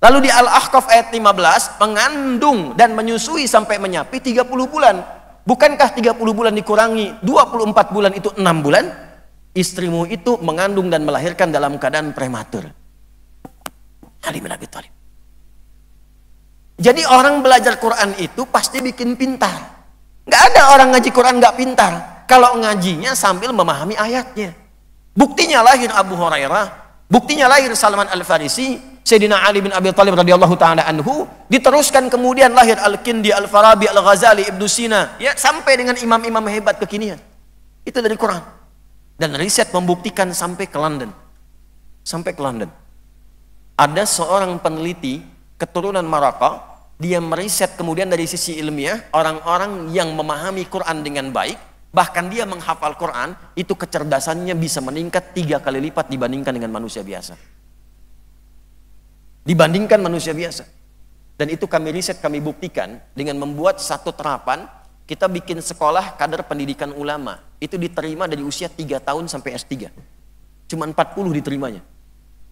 Lalu di Al-Ahqaf ayat 15, mengandung dan menyusui sampai menyapih 30 bulan. Bukankah 30 bulan dikurangi 24 bulan itu 6 bulan? Istrimu itu mengandung dan melahirkan dalam keadaan prematur. Ali bin Abi Thalib. Jadi orang belajar Quran itu pasti bikin pintar. Gak ada orang ngaji Quran gak pintar. Kalau ngajinya sambil memahami ayatnya. Buktinya lahir Abu Hurairah, buktinya lahir Salman Al-Farisi, Sayyidina Ali bin Abi Thalib radhiyallahu ta'ala anhu, diteruskan kemudian lahir Al-Kindi, Al-Farabi, Al-Ghazali, Ibnu Sina, ya sampai dengan imam-imam hebat kekinian. Itu dari Quran. Dan riset membuktikan sampai ke London. Sampai ke London. Ada seorang peneliti keturunan Maroko, dia meriset kemudian dari sisi ilmiah orang-orang yang memahami Quran dengan baik. Bahkan dia menghafal Quran, itu kecerdasannya bisa meningkat 3 kali lipat dibandingkan dengan manusia biasa. Dibandingkan manusia biasa. Dan itu kami riset, kami buktikan dengan membuat satu terapan, kita bikin sekolah kader pendidikan ulama. Itu diterima dari usia 3 tahun sampai S3. Cuma 40 diterimanya.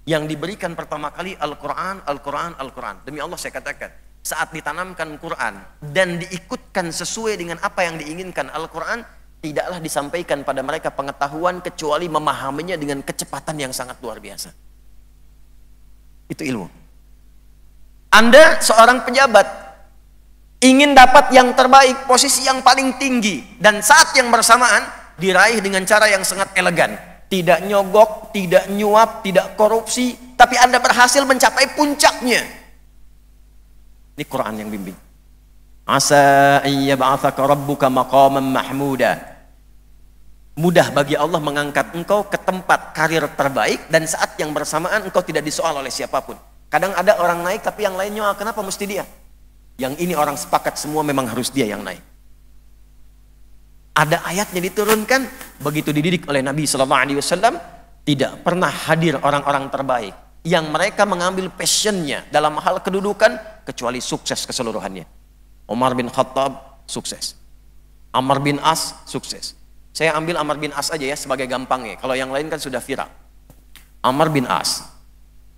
Yang diberikan pertama kali Al-Quran, Al-Quran, Al-Quran. Demi Allah saya katakan, saat ditanamkan Quran dan diikutkan sesuai dengan apa yang diinginkan Al-Quran, tidaklah disampaikan pada mereka pengetahuan kecuali memahaminya dengan kecepatan yang sangat luar biasa. Itu ilmu. Anda seorang pejabat, ingin dapat yang terbaik, posisi yang paling tinggi, dan saat yang bersamaan diraih dengan cara yang sangat elegan. Tidak nyogok, tidak nyuap, tidak korupsi, tapi Anda berhasil mencapai puncaknya. Ini Quran yang bimbing. Asa ayyab'atsaka rabbuka maqaman mahmuda. Mudah bagi Allah mengangkat engkau ke tempat karir terbaik, dan saat yang bersamaan engkau tidak disoal oleh siapapun. Kadang ada orang naik tapi yang lainnya, kenapa mesti dia? Yang ini orang sepakat semua memang harus dia yang naik. Ada ayatnya diturunkan, begitu dididik oleh Nabi SAW, tidak pernah hadir orang-orang terbaik yang mereka mengambil passionnya dalam hal kedudukan kecuali sukses keseluruhannya. Umar bin Khattab sukses, Amr bin As sukses. Saya ambil Amr bin As aja ya sebagai gampangnya, kalau yang lain kan sudah viral. Amr bin As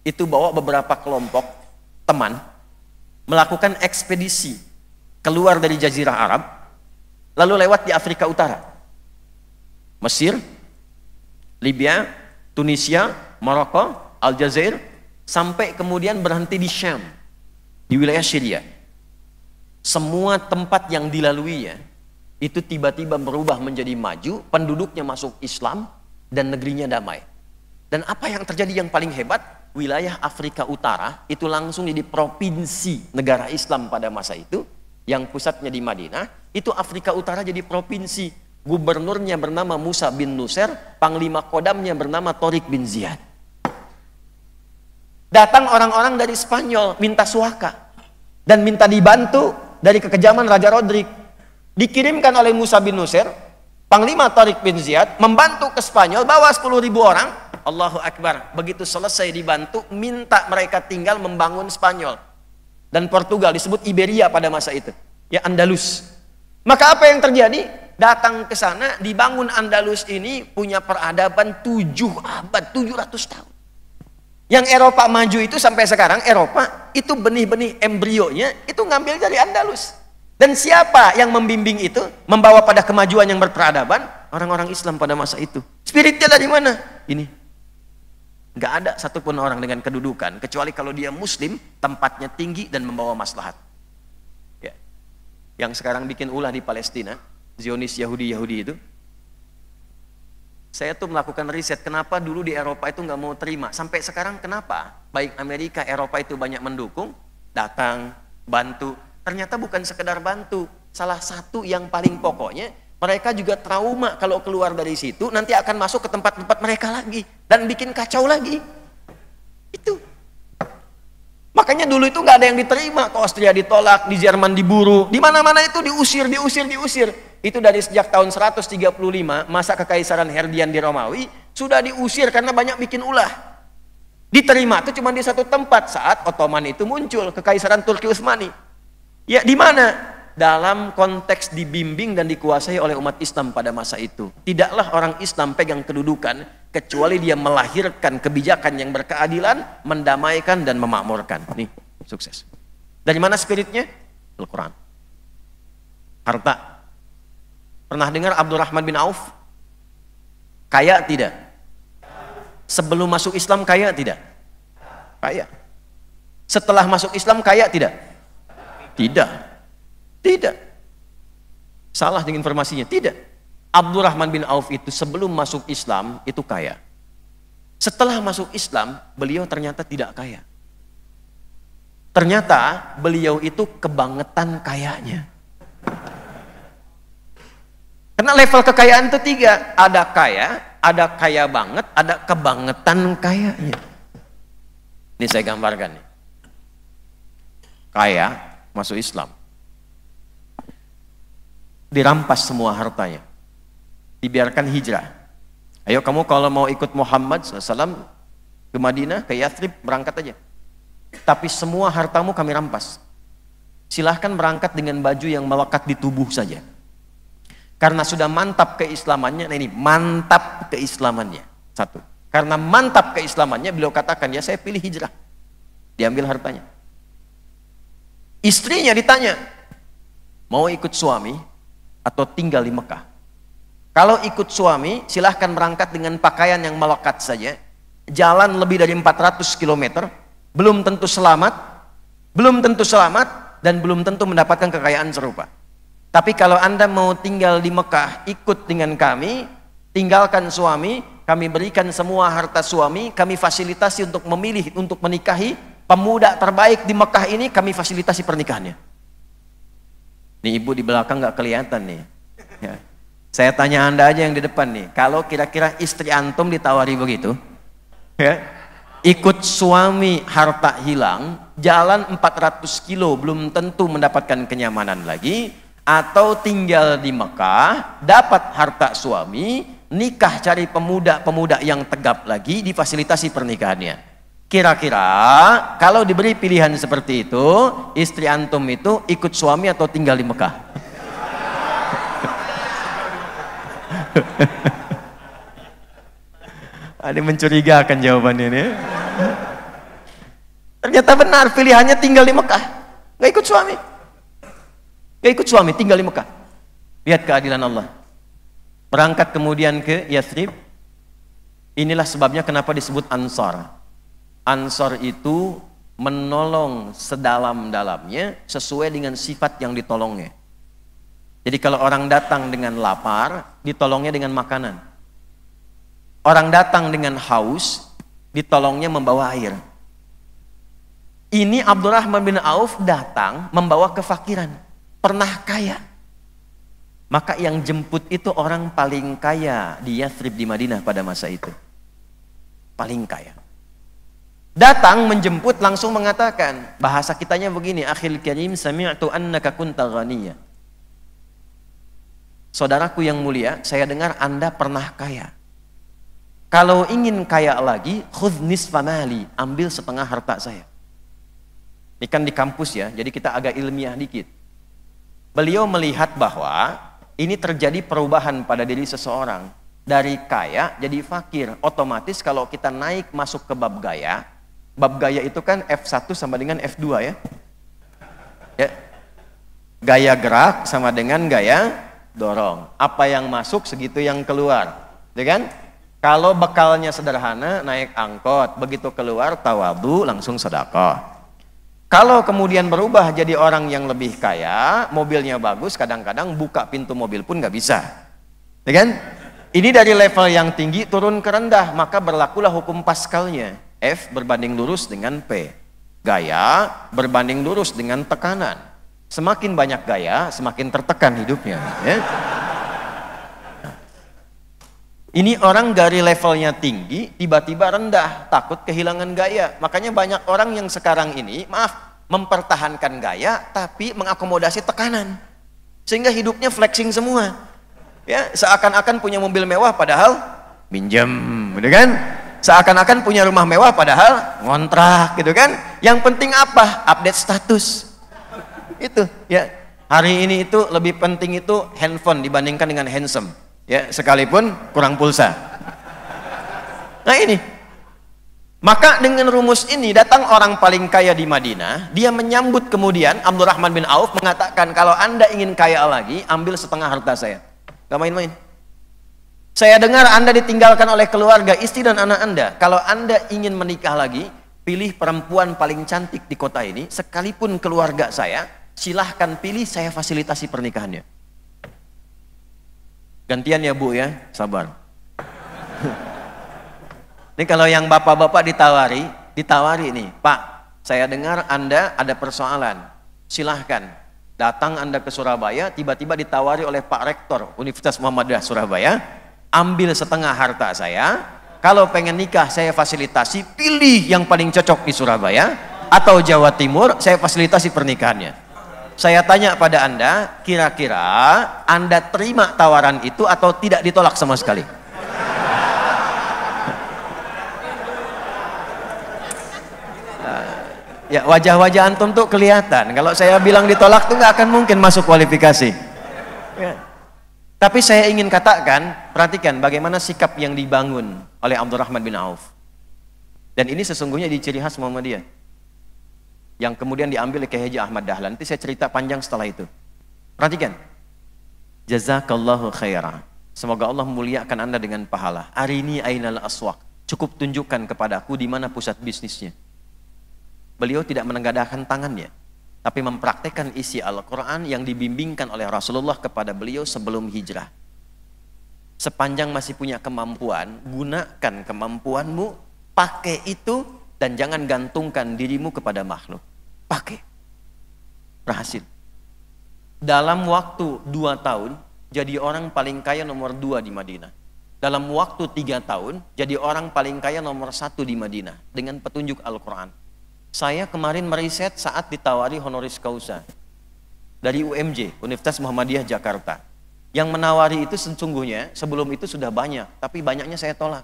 itu bawa beberapa kelompok teman melakukan ekspedisi keluar dari Jazirah Arab, lalu lewat di Afrika Utara, Mesir, Libya, Tunisia, Maroko, Aljazair, sampai kemudian berhenti di Syam, di wilayah Syria. Semua tempat yang dilaluinya itu tiba-tiba berubah menjadi maju, penduduknya masuk Islam, dan negerinya damai. Dan apa yang terjadi yang paling hebat, wilayah Afrika Utara itu langsung jadi provinsi negara Islam pada masa itu, yang pusatnya di Madinah. Itu Afrika Utara jadi provinsi. Gubernurnya bernama Musa bin Nusair, panglima kodamnya bernama Tariq bin Ziyad. Datang orang-orang dari Spanyol minta suaka dan minta dibantu dari kekejaman Raja Rodrik. Dikirimkan oleh Musa bin Nusair, panglima Tariq bin Ziyad membantu ke Spanyol, bawa 10.000 orang. Allahu Akbar. Begitu selesai dibantu, minta mereka tinggal membangun Spanyol dan Portugal, disebut Iberia pada masa itu, ya Andalus. Maka apa yang terjadi? Datang ke sana, dibangun Andalus ini, punya peradaban 7 abad, 700 tahun. Yang Eropa maju itu sampai sekarang, Eropa itu benih-benih embrionya itu ngambil dari Andalus. Dan siapa yang membimbing itu, membawa pada kemajuan yang berperadaban? Orang-orang Islam pada masa itu. Spiritnya dari mana? Ini. Nggak ada satupun orang dengan kedudukan, kecuali kalau dia Muslim, tempatnya tinggi dan membawa maslahat. Yang sekarang bikin ulah di Palestina, Zionis Yahudi itu, saya tuh melakukan riset, kenapa dulu di Eropa itu nggak mau terima, sampai sekarang kenapa? Baik Amerika, Eropa itu banyak mendukung, datang, bantu, ternyata bukan sekedar bantu, salah satu yang paling pokoknya, mereka juga trauma kalau keluar dari situ, nanti akan masuk ke tempat-tempat mereka lagi, dan bikin kacau lagi, itu. Makanya dulu itu nggak ada yang diterima, ke Austria ditolak, di Jerman diburu, di mana-mana itu diusir. Itu dari sejak tahun 135 masa kekaisaran Herdian di Romawi sudah diusir karena banyak bikin ulah. Diterima itu cuma di satu tempat saat Ottoman itu muncul, kekaisaran Turki Utsmani. Ya di mana? Dalam konteks dibimbing dan dikuasai oleh umat Islam pada masa itu. Tidaklah orang Islam pegang kedudukan kecuali dia melahirkan kebijakan yang berkeadilan, mendamaikan dan memakmurkan. Nih, sukses. Dari mana spiritnya? Al-Quran. Harta. Pernah dengar Abdurrahman bin Auf? Kaya tidak? Sebelum masuk Islam kaya tidak? Kaya. Setelah masuk Islam kaya tidak? Tidak. Tidak. Salah dengan informasinya. Tidak. Abdurrahman bin Auf itu sebelum masuk Islam itu kaya. Setelah masuk Islam, beliau ternyata tidak kaya. Ternyata beliau itu kebangetan kayanya. Karena level kekayaan itu 3. Ada kaya banget, ada kebangetan kayanya. Ini saya gambarkan nih. Kaya, masuk Islam. Dirampas semua hartanya, dibiarkan hijrah. Ayo kamu kalau mau ikut Muhammad SAW ke Madinah, ke Yathrib, berangkat aja. Tapi semua hartamu kami rampas. Silahkan berangkat dengan baju yang melekat di tubuh saja. Karena sudah mantap keislamannya, nah ini mantap keislamannya. Satu. Karena mantap keislamannya, beliau katakan, ya saya pilih hijrah. Diambil hartanya. Istrinya ditanya, mau ikut suami atau tinggal di Mekah? Kalau ikut suami, silahkan berangkat dengan pakaian yang melekat saja. Jalan lebih dari 400 km, belum tentu selamat, dan belum tentu mendapatkan kekayaan serupa. Tapi kalau Anda mau tinggal di Mekah, ikut dengan kami, tinggalkan suami, kami berikan semua harta suami, kami fasilitasi untuk memilih, untuk menikahi pemuda terbaik di Mekah ini, kami fasilitasi pernikahannya. Nih ibu di belakang nggak kelihatan nih. Ya. Saya tanya Anda aja yang di depan nih, kalau kira-kira istri antum ditawari begitu, ya, ikut suami harta hilang, jalan 400 kilo belum tentu mendapatkan kenyamanan lagi, atau tinggal di Mekah, dapat harta suami, nikah cari pemuda-pemuda yang tegap lagi, difasilitasi pernikahannya. Kira-kira kalau diberi pilihan seperti itu, istri antum itu ikut suami atau tinggal di Mekah? Ada mencurigakan jawabannya ini. Ternyata benar, pilihannya tinggal di Mekah, nggak ikut suami. Nggak ikut suami, tinggal di Mekah. Lihat keadilan Allah. Berangkat kemudian ke Yathrib. Inilah sebabnya kenapa disebut Ansar. Ansar itu menolong sedalam-dalamnya sesuai dengan sifat yang ditolongnya. Jadi kalau orang datang dengan lapar, ditolongnya dengan makanan. Orang datang dengan haus, ditolongnya membawa air. Ini Abdurrahman bin Auf datang membawa kefakiran. Pernah kaya. Maka yang jemput itu orang paling kaya di Yathrib di Madinah pada masa itu. Paling kaya. Datang menjemput langsung mengatakan, bahasa kitanya begini, akhil karim sami'tu annaka kunta ghaniyya. Saudaraku yang mulia, saya dengar Anda pernah kaya. Kalau ingin kaya lagi, khudh nisfa mali, ambil setengah harta saya. Ini kan di kampus ya, jadi kita agak ilmiah dikit. Beliau melihat bahwa ini terjadi perubahan pada diri seseorang. Dari kaya jadi fakir. Otomatis kalau kita naik masuk ke bab gaya itu kan F1 sama dengan F2 ya. Ya. Gaya gerak sama dengan gaya dorong. Apa yang masuk segitu yang keluar. Ya kan? Kalau bekalnya sederhana, naik angkot. Begitu keluar, tawadhu, langsung sedekah. Kalau kemudian berubah jadi orang yang lebih kaya, mobilnya bagus, kadang-kadang buka pintu mobil pun nggak bisa. Ya kan? Ini dari level yang tinggi turun ke rendah, maka berlakulah hukum Pascalnya. F berbanding lurus dengan P. Gaya berbanding lurus dengan tekanan. Semakin banyak gaya, semakin tertekan hidupnya. Ya? Ini orang dari levelnya tinggi, tiba-tiba rendah, takut kehilangan gaya. Makanya banyak orang yang sekarang ini, mempertahankan gaya, tapi mengakomodasi tekanan. Sehingga hidupnya flexing semua. Ya, seakan-akan punya mobil mewah padahal minjem, gitu kan? Seakan-akan punya rumah mewah padahal ngontrak, gitu kan? Yang penting apa? Update status. Itu, ya. Hari ini itu lebih penting itu handphone dibandingkan dengan handsome. Ya, sekalipun kurang pulsa. Nah ini. Maka dengan rumus ini datang orang paling kaya di Madinah, dia menyambut kemudian Abdurrahman bin Auf mengatakan, kalau Anda ingin kaya lagi, ambil setengah harta saya. Gak main-main. Saya dengar Anda ditinggalkan oleh keluarga, istri dan anak Anda. Kalau Anda ingin menikah lagi, pilih perempuan paling cantik di kota ini, sekalipun keluarga saya, silahkan pilih, saya fasilitasi pernikahannya. Gantian ya Bu ya, sabar. Ini kalau yang bapak-bapak ditawari nih, Pak, saya dengar Anda ada persoalan, silahkan datang Anda ke Surabaya, tiba-tiba ditawari oleh Pak Rektor Universitas Muhammadiyah Surabaya, ambil setengah harta saya, kalau pengen nikah saya fasilitasi, pilih yang paling cocok di Surabaya atau Jawa Timur, saya fasilitasi pernikahannya. Saya tanya pada Anda, kira-kira Anda terima tawaran itu atau tidak ditolak sama sekali? Ya, wajah-wajah antum tuh kelihatan. Kalau saya bilang ditolak tuh nggak akan mungkin masuk kualifikasi. Ya. Tapi saya ingin katakan, perhatikan bagaimana sikap yang dibangun oleh Abdurrahman bin Auf. Dan ini sesungguhnya di ciri khas Muhammadiyah. yang kemudian diambil oleh Kiai Haji Ahmad Dahlan. Nanti saya cerita panjang setelah itu. Perhatikan. Jazakallahu khaira. Semoga Allah memuliakan Anda dengan pahala. Arini ainal aswaq. Cukup tunjukkan kepadaku di mana pusat bisnisnya. Beliau tidak menengadahkan tangannya, tapi mempraktekkan isi Al-Quran yang dibimbingkan oleh Rasulullah kepada beliau sebelum hijrah. Sepanjang masih punya kemampuan, gunakan kemampuanmu, pakai itu, dan jangan gantungkan dirimu kepada makhluk. Pakai. Berhasil. Dalam waktu 2 tahun, jadi orang paling kaya nomor 2 di Madinah. Dalam waktu 3 tahun, jadi orang paling kaya nomor 1 di Madinah. Dengan petunjuk Al-Quran. Saya kemarin meriset saat ditawari honoris causa. Dari UMJ, Universitas Muhammadiyah Jakarta. Yang menawari itu sesungguhnya, sebelum itu sudah banyak. Tapi banyaknya saya tolak.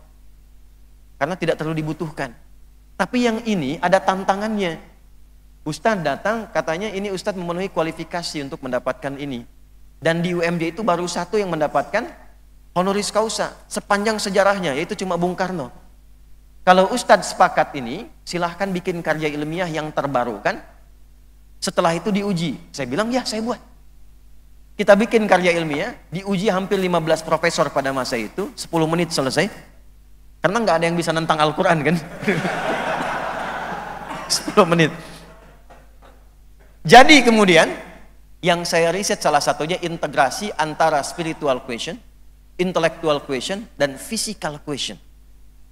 Karena tidak terlalu dibutuhkan. Tapi yang ini ada tantangannya. Ustadz datang, katanya ini Ustadz memenuhi kualifikasi untuk mendapatkan ini. Dan di UMJ itu baru 1 yang mendapatkan honoris causa sepanjang sejarahnya, yaitu cuma Bung Karno. Kalau Ustadz sepakat ini, silahkan bikin karya ilmiah yang terbarukan. Setelah itu diuji. Saya bilang, ya saya buat. Kita bikin karya ilmiah, diuji hampir 15 profesor pada masa itu, 10 menit selesai. Karena nggak ada yang bisa nentang Al-Quran kan. 10 menit. Jadi kemudian, yang saya riset salah satunya integrasi antara spiritual question, intellectual question, dan physical question.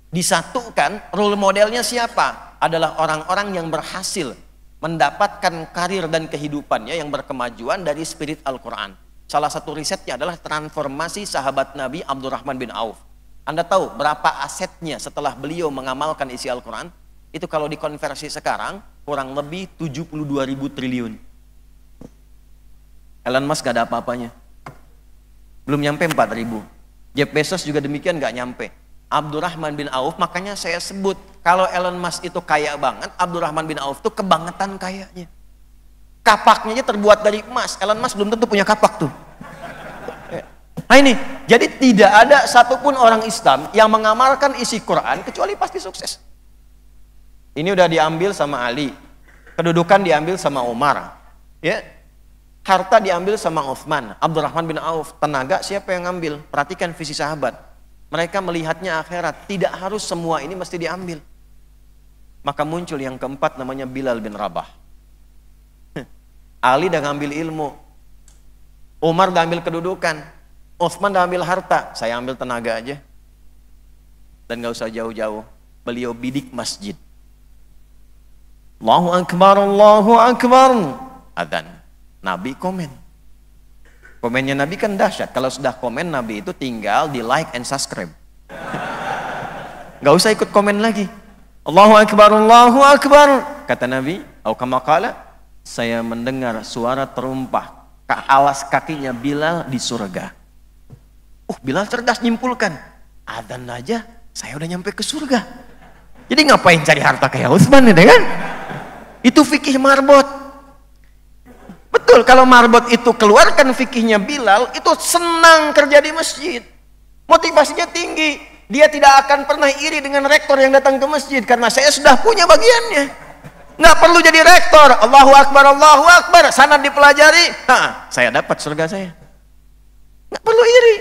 Disatukan, role modelnya siapa? Adalah orang-orang yang berhasil mendapatkan karir dan kehidupannya yang berkemajuan dari spirit Al-Quran. Salah satu risetnya adalah transformasi sahabat Nabi Abdurrahman bin Auf. Anda tahu berapa asetnya setelah beliau mengamalkan isi Al-Quran? Itu kalau dikonversi sekarang, kurang lebih 72.000 triliun. Elon Musk gak ada apa-apanya. Belum nyampe 4.000. Jeff Bezos juga demikian gak nyampe. Abdurrahman bin Auf, makanya saya sebut, kalau Elon Musk itu kaya banget, Abdurrahman bin Auf itu kebangetan kayanya. Kapaknya aja terbuat dari emas. Elon Musk belum tentu punya kapak tuh. Nah ini, jadi tidak ada satupun orang Islam yang mengamalkan isi Quran kecuali pasti sukses. Ini udah diambil sama Ali, kedudukan diambil sama Umar, ya, harta diambil sama Uthman, Abdurrahman bin Auf, tenaga siapa yang ngambil? Perhatikan visi sahabat. Mereka melihatnya akhirat, tidak harus semua ini mesti diambil. Maka muncul yang keempat namanya Bilal bin Rabah. Ali udah ngambil ilmu, Umar udah ambil kedudukan, Uthman udah ambil harta, saya ambil tenaga aja. Dan gak usah jauh-jauh, beliau bidik masjid. Allahu Akbar, Allahu Akbar. Adzan. Nabi komen. Komennya Nabi kan dahsyat. Kalau sudah komen Nabi itu tinggal di like and subscribe. Gak usah ikut komen lagi. Allahu Akbar, Allahu Akbar. Kata Nabi, atau kama qala, saya mendengar suara terumpah ke alas kakinya Bilal di surga. Bilal cerdas nyimpulkan. Adzan aja, saya udah nyampe ke surga. Jadi ngapain cari harta kayak Utsman ya kan? Itu fikih marbot. Betul, kalau marbot itu keluarkan fikihnya Bilal, itu senang kerja di masjid. Motivasinya tinggi. Dia tidak akan pernah iri dengan rektor yang datang ke masjid, karena saya sudah punya bagiannya. Nggak perlu jadi rektor. Allahu Akbar, Allahu Akbar. Sanad dipelajari. Nah, saya dapat surga saya. Nggak perlu iri.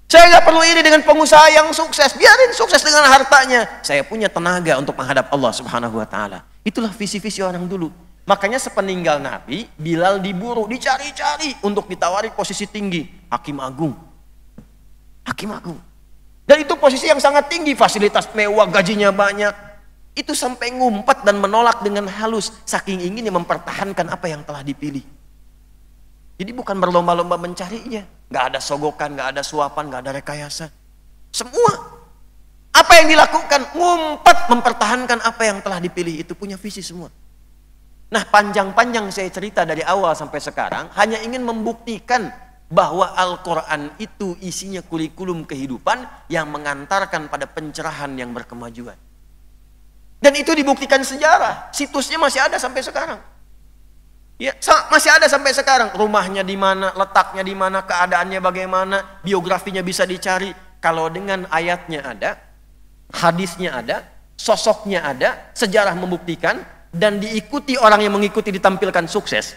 Saya nggak perlu iri dengan pengusaha yang sukses. Biarin sukses dengan hartanya. Saya punya tenaga untuk menghadap Allah Subhanahu wa Ta'ala. Itulah visi-visi orang dulu. Makanya sepeninggal Nabi, Bilal diburu, dicari-cari untuk ditawari posisi tinggi. Hakim Agung. Hakim Agung. Dan itu posisi yang sangat tinggi. Fasilitas mewah, gajinya banyak. Itu sampai ngumpat dan menolak dengan halus. Saking inginnya mempertahankan apa yang telah dipilih. Jadi bukan berlomba-lomba mencarinya. Gak ada sogokan, gak ada suapan, gak ada rekayasa. Semua. Apa yang dilakukan? Ngumpat mempertahankan apa yang telah dipilih. Itu punya visi semua. Nah, panjang-panjang saya cerita dari awal sampai sekarang hanya ingin membuktikan bahwa Al-Quran itu isinya kurikulum kehidupan yang mengantarkan pada pencerahan yang berkemajuan. Dan itu dibuktikan sejarah. Situsnya masih ada sampai sekarang. Ya, masih ada sampai sekarang. Rumahnya di mana, letaknya di mana, keadaannya bagaimana, biografinya bisa dicari. Kalau dengan ayatnya ada, hadisnya ada, sosoknya ada, sejarah membuktikan, dan diikuti orang yang mengikuti ditampilkan sukses.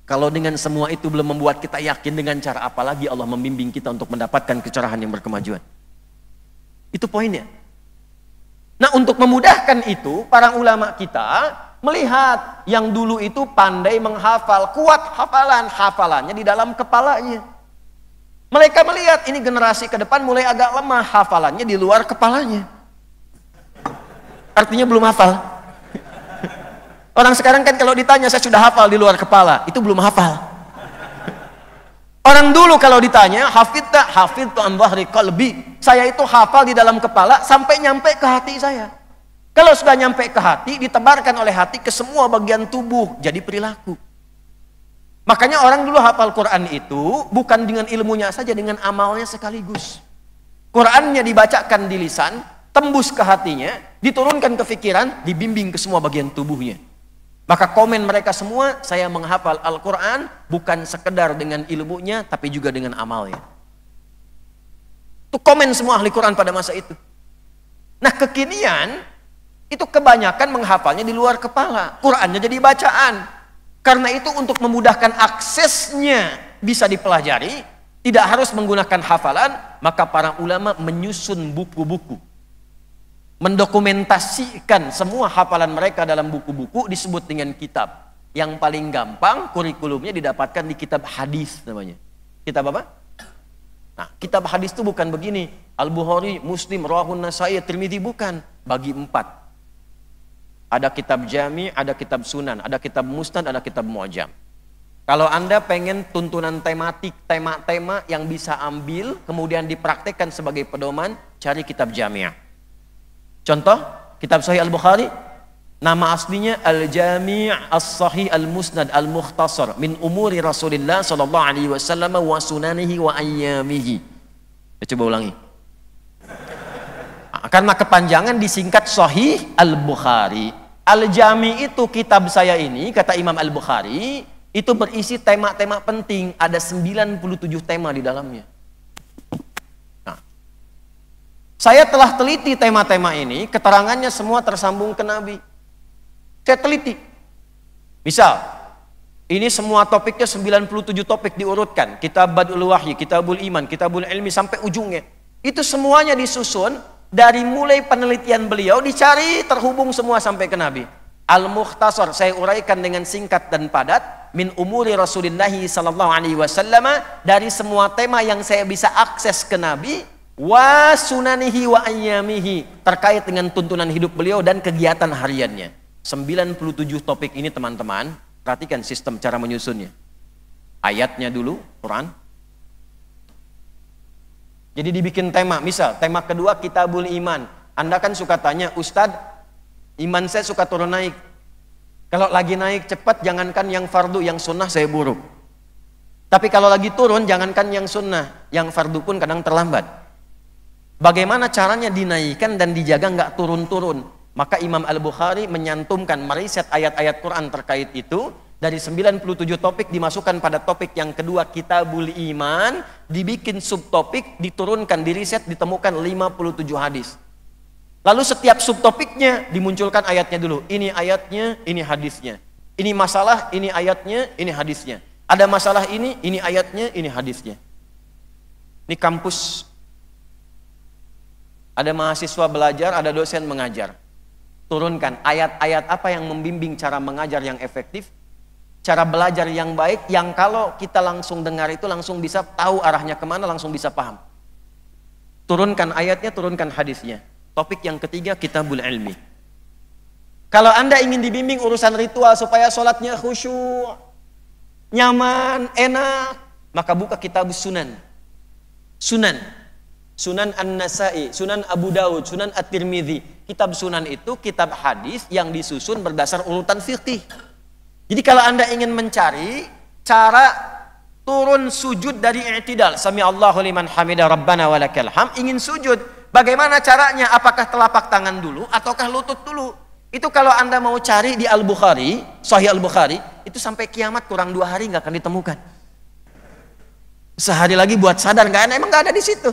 Kalau dengan semua itu belum membuat kita yakin, dengan cara apa lagi Allah membimbing kita untuk mendapatkan kecerahan yang berkemajuan? Itu poinnya. Nah, untuk memudahkan itu, para ulama kita melihat yang dulu itu pandai menghafal, kuat hafalannya di dalam kepalanya. Mereka melihat ini generasi ke depan mulai agak lemah, hafalannya di luar kepalanya. Artinya belum hafal. Orang sekarang kan kalau ditanya saya sudah hafal di luar kepala, itu belum hafal. Orang dulu kalau ditanya hafidtu an dhahri qalbi, saya itu hafal di dalam kepala sampai nyampe ke hati saya. Kalau sudah nyampe ke hati, ditebarkan oleh hati ke semua bagian tubuh, jadi perilaku. Makanya orang dulu hafal Quran itu bukan dengan ilmunya saja, dengan amalnya sekaligus. Qurannya dibacakan di lisan, tembus ke hatinya, diturunkan ke pikiran, dibimbing ke semua bagian tubuhnya. Maka komen mereka semua, saya menghafal Al-Quran bukan sekedar dengan ilmunya, tapi juga dengan amalnya. Itu komen semua ahli Quran pada masa itu. Nah, kekinian itu kebanyakan menghafalnya di luar kepala. Qurannya jadi bacaan. Karena itu untuk memudahkan aksesnya bisa dipelajari, tidak harus menggunakan hafalan, maka para ulama menyusun buku-buku. Mendokumentasikan semua hafalan mereka dalam buku-buku, disebut dengan kitab. Yang paling gampang kurikulumnya didapatkan di kitab hadis namanya. Kitab apa? Nah, kitab hadis itu bukan begini, Al-Bukhari, Muslim, Rawahun Nasai, Tirmidzi, bukan. Bagi 4. Ada kitab jami, ada kitab sunan, ada kitab musnad, ada kitab mu'jam. Kalau Anda pengen tuntunan tematik, tema-tema yang bisa ambil, kemudian dipraktekkan sebagai pedoman, cari kitab jami'. Contoh, kitab Sahih Al-Bukhari, nama aslinya Al-Jami' As-Sahih Al-Musnad Al-Mukhtasar min umuri Rasulillah sallallahu alaihi wasallam wa sunanihi wa ayyamihi. Coba ulangi. Karena kepanjangan disingkat Sahih Al-Bukhari. Al-Jami itu kitab saya ini, kata Imam Al-Bukhari, itu berisi tema-tema penting. Ada 97 tema di dalamnya. Nah, saya telah teliti tema-tema ini, keterangannya semua tersambung ke Nabi. Saya teliti. Misal, ini semua topiknya 97 topik diurutkan. Kitab Badul Wahyi, Kitabul Iman, Kitabul Ilmi, sampai ujungnya. Itu semuanya disusun. Dari mulai penelitian beliau dicari terhubung semua sampai ke Nabi. Al-Mukhtasar saya uraikan dengan singkat dan padat min umuri Rasulillahi sallallahu alaihi wasallam, dari semua tema yang saya bisa akses ke Nabi, wa sunanihi wa ayyamihi, terkait dengan tuntunan hidup beliau dan kegiatan hariannya. 97 topik ini teman-teman, perhatikan sistem cara menyusunnya. Ayatnya dulu Quran. Jadi dibikin tema, misal tema kedua Kitabul Iman. Anda kan suka tanya, Ustadz, iman saya suka turun naik. Kalau lagi naik cepat, jangankan yang fardu, yang sunnah saya buruk. Tapi kalau lagi turun, jangankan yang sunnah, yang fardu pun kadang terlambat. Bagaimana caranya dinaikkan dan dijaga nggak turun-turun? Maka Imam Al-Bukhari menyantumkan, meriset ayat-ayat Quran terkait itu. Dari 97 topik dimasukkan pada topik yang kedua Kitabul Iman, dibikin subtopik, diturunkan, diriset, ditemukan 57 hadis. Lalu setiap subtopiknya dimunculkan ayatnya dulu. Ini ayatnya, ini hadisnya. Ini masalah, ini ayatnya, ini hadisnya. Ada masalah ini ayatnya, ini hadisnya. Ini kampus. Ada mahasiswa belajar, ada dosen mengajar. Turunkan ayat-ayat apa yang membimbing cara mengajar yang efektif, cara belajar yang baik, yang kalau kita langsung dengar itu langsung bisa tahu arahnya kemana, langsung bisa paham. Turunkan ayatnya, turunkan hadisnya. Topik yang ketiga Kitabul Ilmi. Kalau Anda ingin dibimbing urusan ritual supaya sholatnya khusyuk, nyaman, enak, maka buka kitab Sunan. Sunan An-Nasai, Sunan Abu Daud, Sunan At-Tirmidzi. Kitab Sunan itu kitab hadis yang disusun berdasar urutan fikih. Jadi kalau Anda ingin mencari cara turun sujud dari i'tidal, sami Allahu liman hamidah rabbana walakal hamd, ingin sujud, bagaimana caranya? Apakah telapak tangan dulu ataukah lutut dulu? Itu kalau Anda mau cari di Al-Bukhari, Sahih Al-Bukhari, itu sampai kiamat kurang 2 hari nggak akan ditemukan. Sehari lagi buat sadar, emang nggak ada di situ.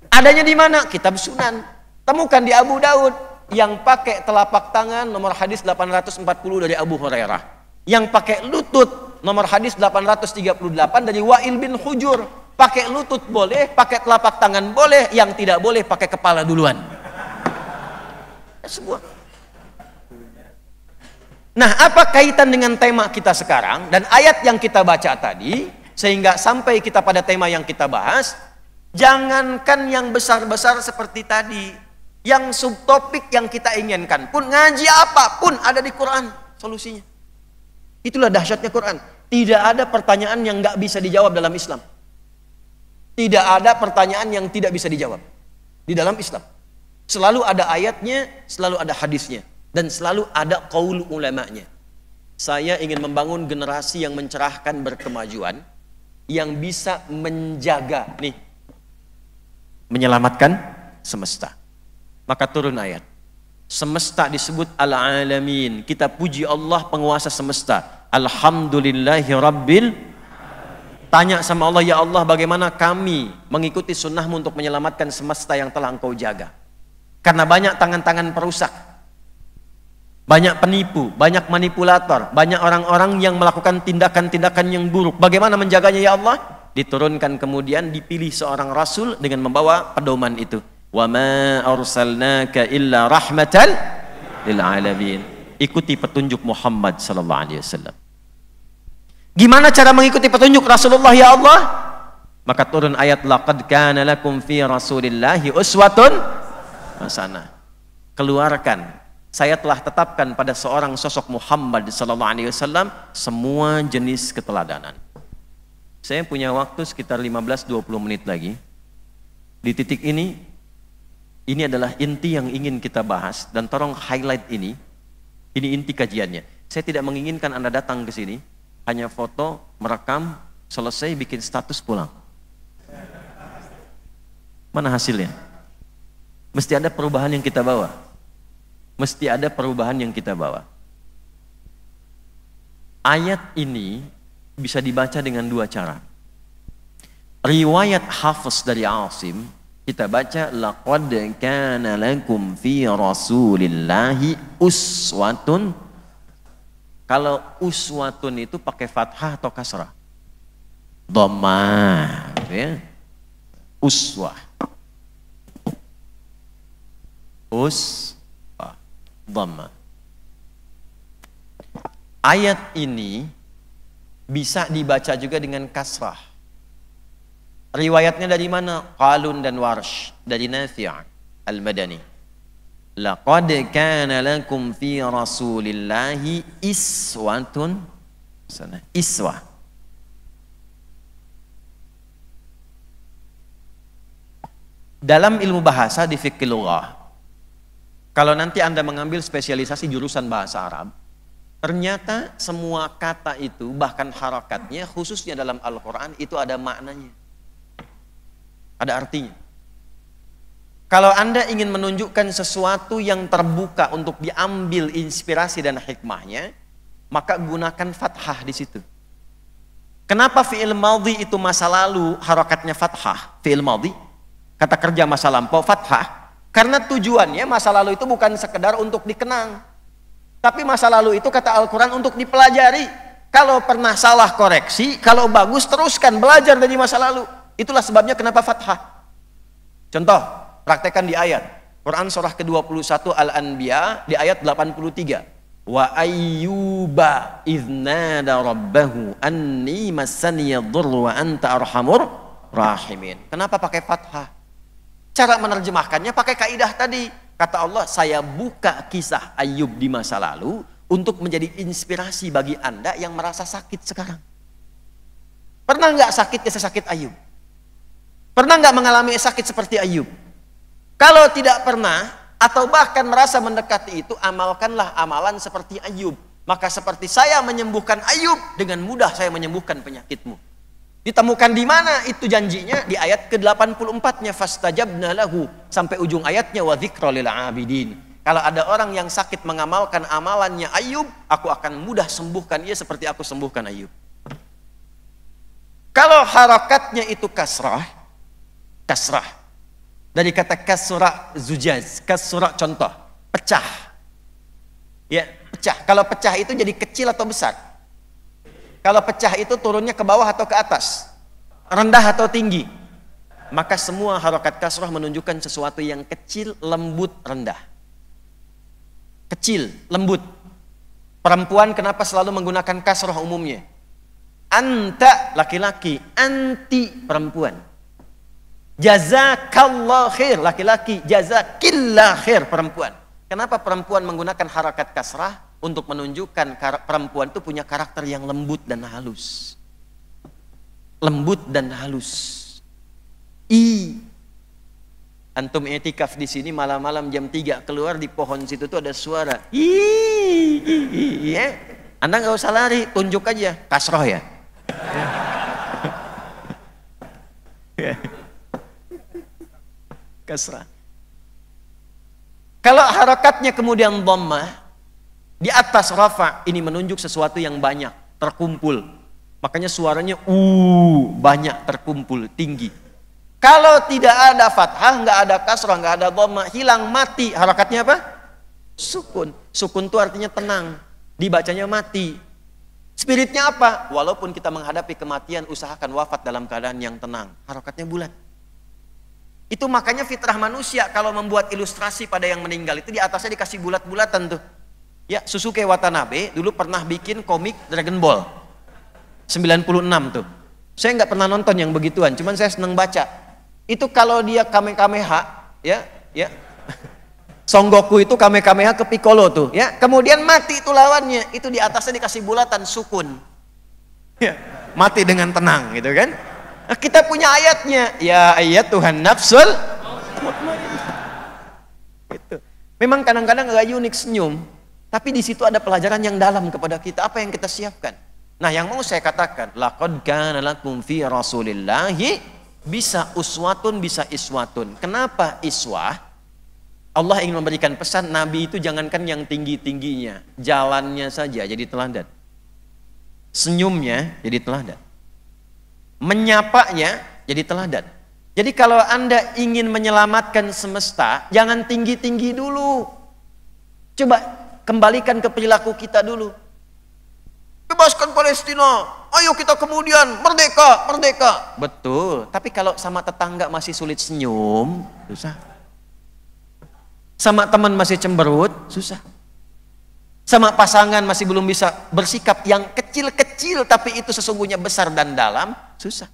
Adanya di mana? Kitab Sunan. Temukan di Abu Daud. yang pakai telapak tangan nomor hadis 840 dari Abu Hurairah. Yang pakai lutut nomor hadis 838 dari Wa'il bin Hujur. Pakai lutut boleh, pakai telapak tangan boleh, yang tidak boleh pakai kepala duluan. Sebuah. Nah, apa kaitan dengan tema kita sekarang dan ayat yang kita baca tadi sehingga sampai kita pada tema yang kita bahas? Jangankan yang besar-besar seperti tadi, yang subtopik yang kita inginkan pun, ngaji apapun ada di Quran solusinya. Itulah dahsyatnya Quran. Tidak ada pertanyaan yang nggak bisa dijawab dalam Islam. Tidak ada pertanyaan yang tidak bisa dijawab di dalam Islam. Selalu ada ayatnya, selalu ada hadisnya, dan selalu ada qaul ulamanya. Saya ingin membangun generasi yang mencerahkan, berkemajuan, yang bisa menjaga nih, menyelamatkan semesta. Maka turun ayat. Semesta disebut al-alamin. Kita puji Allah penguasa semesta. Alhamdulillahi rabbil. Tanya sama Allah, ya Allah bagaimana kami mengikuti sunnahmu untuk menyelamatkan semesta yang telah engkau jaga. Karena banyak tangan-tangan perusak. Banyak penipu, banyak manipulator, banyak orang-orang yang melakukan tindakan-tindakan yang buruk. Bagaimana menjaganya ya Allah? Diturunkan kemudian dipilih seorang rasul dengan membawa pedoman itu. Wa ma arsalnaka illa rahmatan lil alamin. Ikuti petunjuk Muhammad sallallahu alaihi wasallam. Gimana cara mengikuti petunjuk Rasulullah ya Allah? Maka turun ayat laqad kana lakum fi rasulillahi uswatun hasanah. Keluarkan, saya telah tetapkan pada seorang sosok Muhammad sallallahu alaihi wasallam semua jenis keteladanan. Saya punya waktu sekitar 15-20 menit lagi. Di titik ini adalah inti yang ingin kita bahas dan tolong highlight ini inti kajiannya. Saya tidak menginginkan Anda datang ke sini hanya foto, merekam, selesai bikin status pulang. Mana hasilnya? Mesti ada perubahan yang kita bawa. Mesti ada perubahan yang kita bawa. Ayat ini bisa dibaca dengan dua cara. Riwayat Hafiz dari Asim, kita baca laqad kana lakum fi rasulillahi uswatun. Kalau uswatun itu pakai fathah atau kasrah? Dhammah, ya. Uswah. Uswah. Dhammah. Ayat ini bisa dibaca juga dengan kasrah. Riwayatnya dari mana? Qalun dan Warsh, dari Nafi' al-Madani. Laqad kana lakum fi rasulillahi iswatun hasanah. Iswah. Dalam ilmu bahasa di fiqh lughah, kalau nanti Anda mengambil spesialisasi jurusan bahasa Arab, ternyata semua kata itu, bahkan harakatnya, khususnya dalam Al-Quran, itu ada maknanya. Ada artinya. Kalau Anda ingin menunjukkan sesuatu yang terbuka untuk diambil inspirasi dan hikmahnya, maka gunakan fathah di situ. Kenapa fi'il madhi itu masa lalu harakatnya fathah? Fi'il madhi, kata kerja masa lampau, fathah. Karena tujuannya masa lalu itu bukan sekedar untuk dikenang. Tapi masa lalu itu kata Al-Quran untuk dipelajari. Kalau pernah salah koreksi, kalau bagus teruskan belajar dari masa lalu. Itulah sebabnya kenapa fathah. Contoh, praktekkan di ayat Quran surah ke-21 Al-Anbiya di ayat 83. Wa ayyuba idznada rabbahu anni massaniyadh-dhurru wa anta arhamur rahimin. Kenapa pakai fathah? Cara menerjemahkannya pakai kaidah tadi. Kata Allah, saya buka kisah Ayub di masa lalu untuk menjadi inspirasi bagi Anda yang merasa sakit sekarang. Pernah nggak sakit sesakit Ayub? Pernah nggak mengalami sakit seperti Ayub? Kalau tidak pernah, atau bahkan merasa mendekati itu, amalkanlah amalan seperti Ayub. Maka seperti saya menyembuhkan Ayub, dengan mudah saya menyembuhkan penyakitmu. Ditemukan di mana itu janjinya? Di ayat ke-84-nya, fastajabna lahu, sampai ujung ayatnya, wa dzikra lil abidin. Kalau ada orang yang sakit mengamalkan amalannya Ayub, aku akan mudah sembuhkan ia seperti aku sembuhkan Ayub. Kalau harakatnya itu kasrah, dari kata kasra zujaz, kasra contoh. pecah. Ya, pecah. Kalau pecah itu jadi kecil atau besar? Kalau pecah itu turunnya ke bawah atau ke atas? Rendah atau tinggi? Maka semua harokat kasrah menunjukkan sesuatu yang kecil, lembut, rendah. Kecil, lembut. Perempuan kenapa selalu menggunakan kasrah umumnya? Anta laki-laki, anti perempuan. Jazakallah khair laki-laki, jazakillah khair perempuan. Kenapa perempuan menggunakan harakat kasrah? Untuk menunjukkan perempuan itu punya karakter yang lembut dan halus. Lembut dan halus. Antum i'tikaf di sini malam-malam jam 3 keluar di pohon situ tuh ada suara. Ya. Anda nggak usah lari, tunjuk aja kasroh ya. Kasrah. Kalau harakatnya kemudian dhammah di atas rafa, ini menunjuk sesuatu yang banyak terkumpul. Makanya suaranya banyak terkumpul tinggi. Kalau tidak ada fathah, nggak ada kasrah, nggak ada dhammah, hilang, mati. Harakatnya apa? Sukun. Sukun itu artinya tenang. Dibacanya mati. Spiritnya apa? Walaupun kita menghadapi kematian, usahakan wafat dalam keadaan yang tenang. Harakatnya bulat. Itu makanya fitrah manusia kalau membuat ilustrasi pada yang meninggal itu di atasnya dikasih bulat-bulatan tuh. Ya, Susuke Watanabe dulu pernah bikin komik Dragon Ball. 96 tuh. Saya nggak pernah nonton yang begituan, cuman saya seneng baca. Itu kalau dia Kamehameha, ya. Son Goku itu Kamehameha ke Piccolo tuh, ya. Kemudian mati itu lawannya, itu di atasnya dikasih bulatan sukun. Ya, mati dengan tenang gitu kan. Nah, kita punya ayatnya, ya ayat Tuhan nafsul. Gitu. Memang kadang-kadang agak unik senyum, tapi di situ ada pelajaran yang dalam kepada kita, apa yang kita siapkan. Nah, yang mau saya katakan, laqad kana lakum fi Rasulillahi bisa uswatun, bisa iswatun. Kenapa iswah? Allah ingin memberikan pesan, Nabi itu jangankan yang tinggi-tingginya, jalannya saja jadi teladan. Senyumnya jadi teladan. Menyapanya jadi teladan. Jadi kalau Anda ingin menyelamatkan semesta, jangan tinggi-tinggi dulu. Coba kembalikan ke perilaku kita dulu. Bebaskan Palestina, ayo kita kemudian merdeka, merdeka. Betul, tapi kalau sama tetangga masih sulit senyum, susah. Sama teman masih cemberut, susah. Sama pasangan masih belum bisa bersikap yang kecil-kecil, tapi itu sesungguhnya besar dan dalam, susah.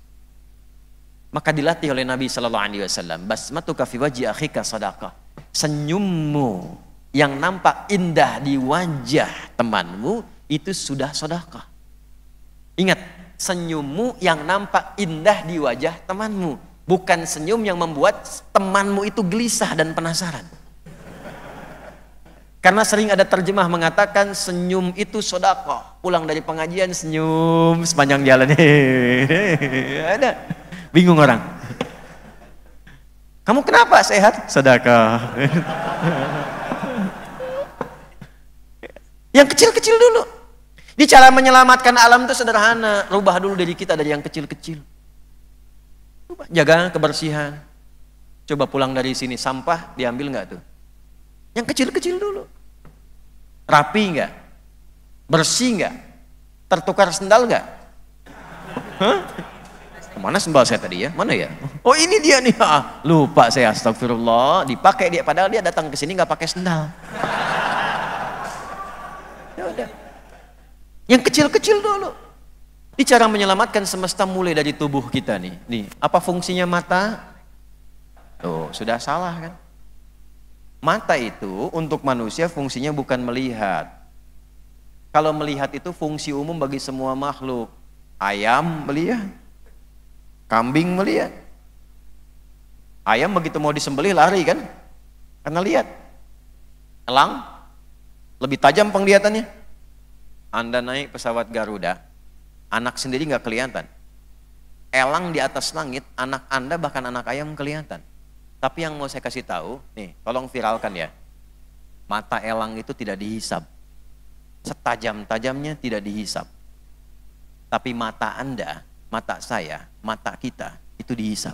Maka dilatih oleh Nabi SAW, basmatuka fi wajhi akhika sadaqah. Senyummu yang nampak indah di wajah temanmu, itu sudah sedekah. Ingat, senyummu yang nampak indah di wajah temanmu, bukan senyum yang membuat temanmu itu gelisah dan penasaran. Karena sering ada terjemah mengatakan senyum itu sedekah. Pulang dari pengajian senyum sepanjang jalan. Ada. Bingung orang. Kamu kenapa sehat? Sedekah. Yang kecil-kecil dulu. Di cara menyelamatkan alam itu sederhana. Rubah dulu diri kita dari yang kecil-kecil. Jaga kebersihan. Coba pulang dari sini, sampah diambil nggak tuh? Yang kecil-kecil dulu. Rapi nggak? Bersih nggak? Tertukar sendal nggak? Hah? Mana sendal saya tadi ya? Mana ya? Oh ini dia nih. Lupa saya, astagfirullah. Dipakai dia, padahal dia datang ke sini nggak pakai sendal. Ya udah. Yang kecil-kecil dulu. Di cara menyelamatkan semesta mulai dari tubuh kita nih. Nih, apa fungsinya mata? Tuh, sudah salah kan? Mata itu untuk manusia fungsinya bukan melihat. Kalau melihat itu fungsi umum bagi semua makhluk. Ayam melihat. Kambing melihat. Ayam begitu mau disembelih lari kan? Karena lihat. Elang lebih tajam penglihatannya. Anda naik pesawat Garuda, anak sendiri nggak kelihatan. Elang di atas langit, anak Anda bahkan anak ayam kelihatan. Tapi yang mau saya kasih tahu, nih, tolong viralkan ya. Mata elang itu tidak dihisap. Setajam-tajamnya tidak dihisap. Tapi mata Anda, mata saya, mata kita, itu dihisap.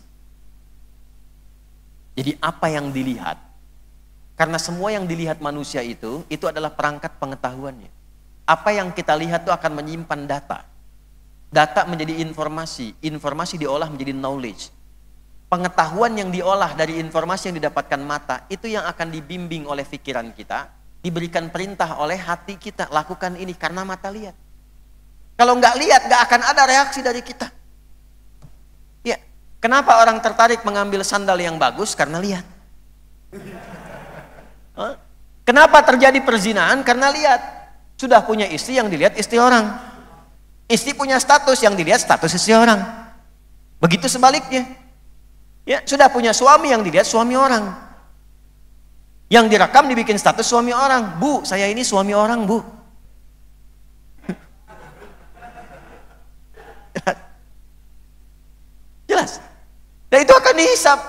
Jadi apa yang dilihat? Karena semua yang dilihat manusia itu adalah perangkat pengetahuannya. Apa yang kita lihat itu akan menyimpan data. Data menjadi informasi, informasi diolah menjadi knowledge. Pengetahuan yang diolah dari informasi yang didapatkan mata, itu yang akan dibimbing oleh pikiran kita, diberikan perintah oleh hati kita, lakukan ini karena mata lihat. Kalau nggak lihat, nggak akan ada reaksi dari kita. Ya, kenapa orang tertarik mengambil sandal yang bagus? Karena lihat. Kenapa terjadi perzinahan? Karena lihat. Sudah punya istri, yang dilihat istri orang. Istri punya status, yang dilihat status istri orang. Begitu sebaliknya. Ya, sudah punya suami, yang dilihat suami orang. Yang direkam dibikin status suami orang. Bu, saya ini suami orang, Bu. Jelas. Dan itu akan dihisap.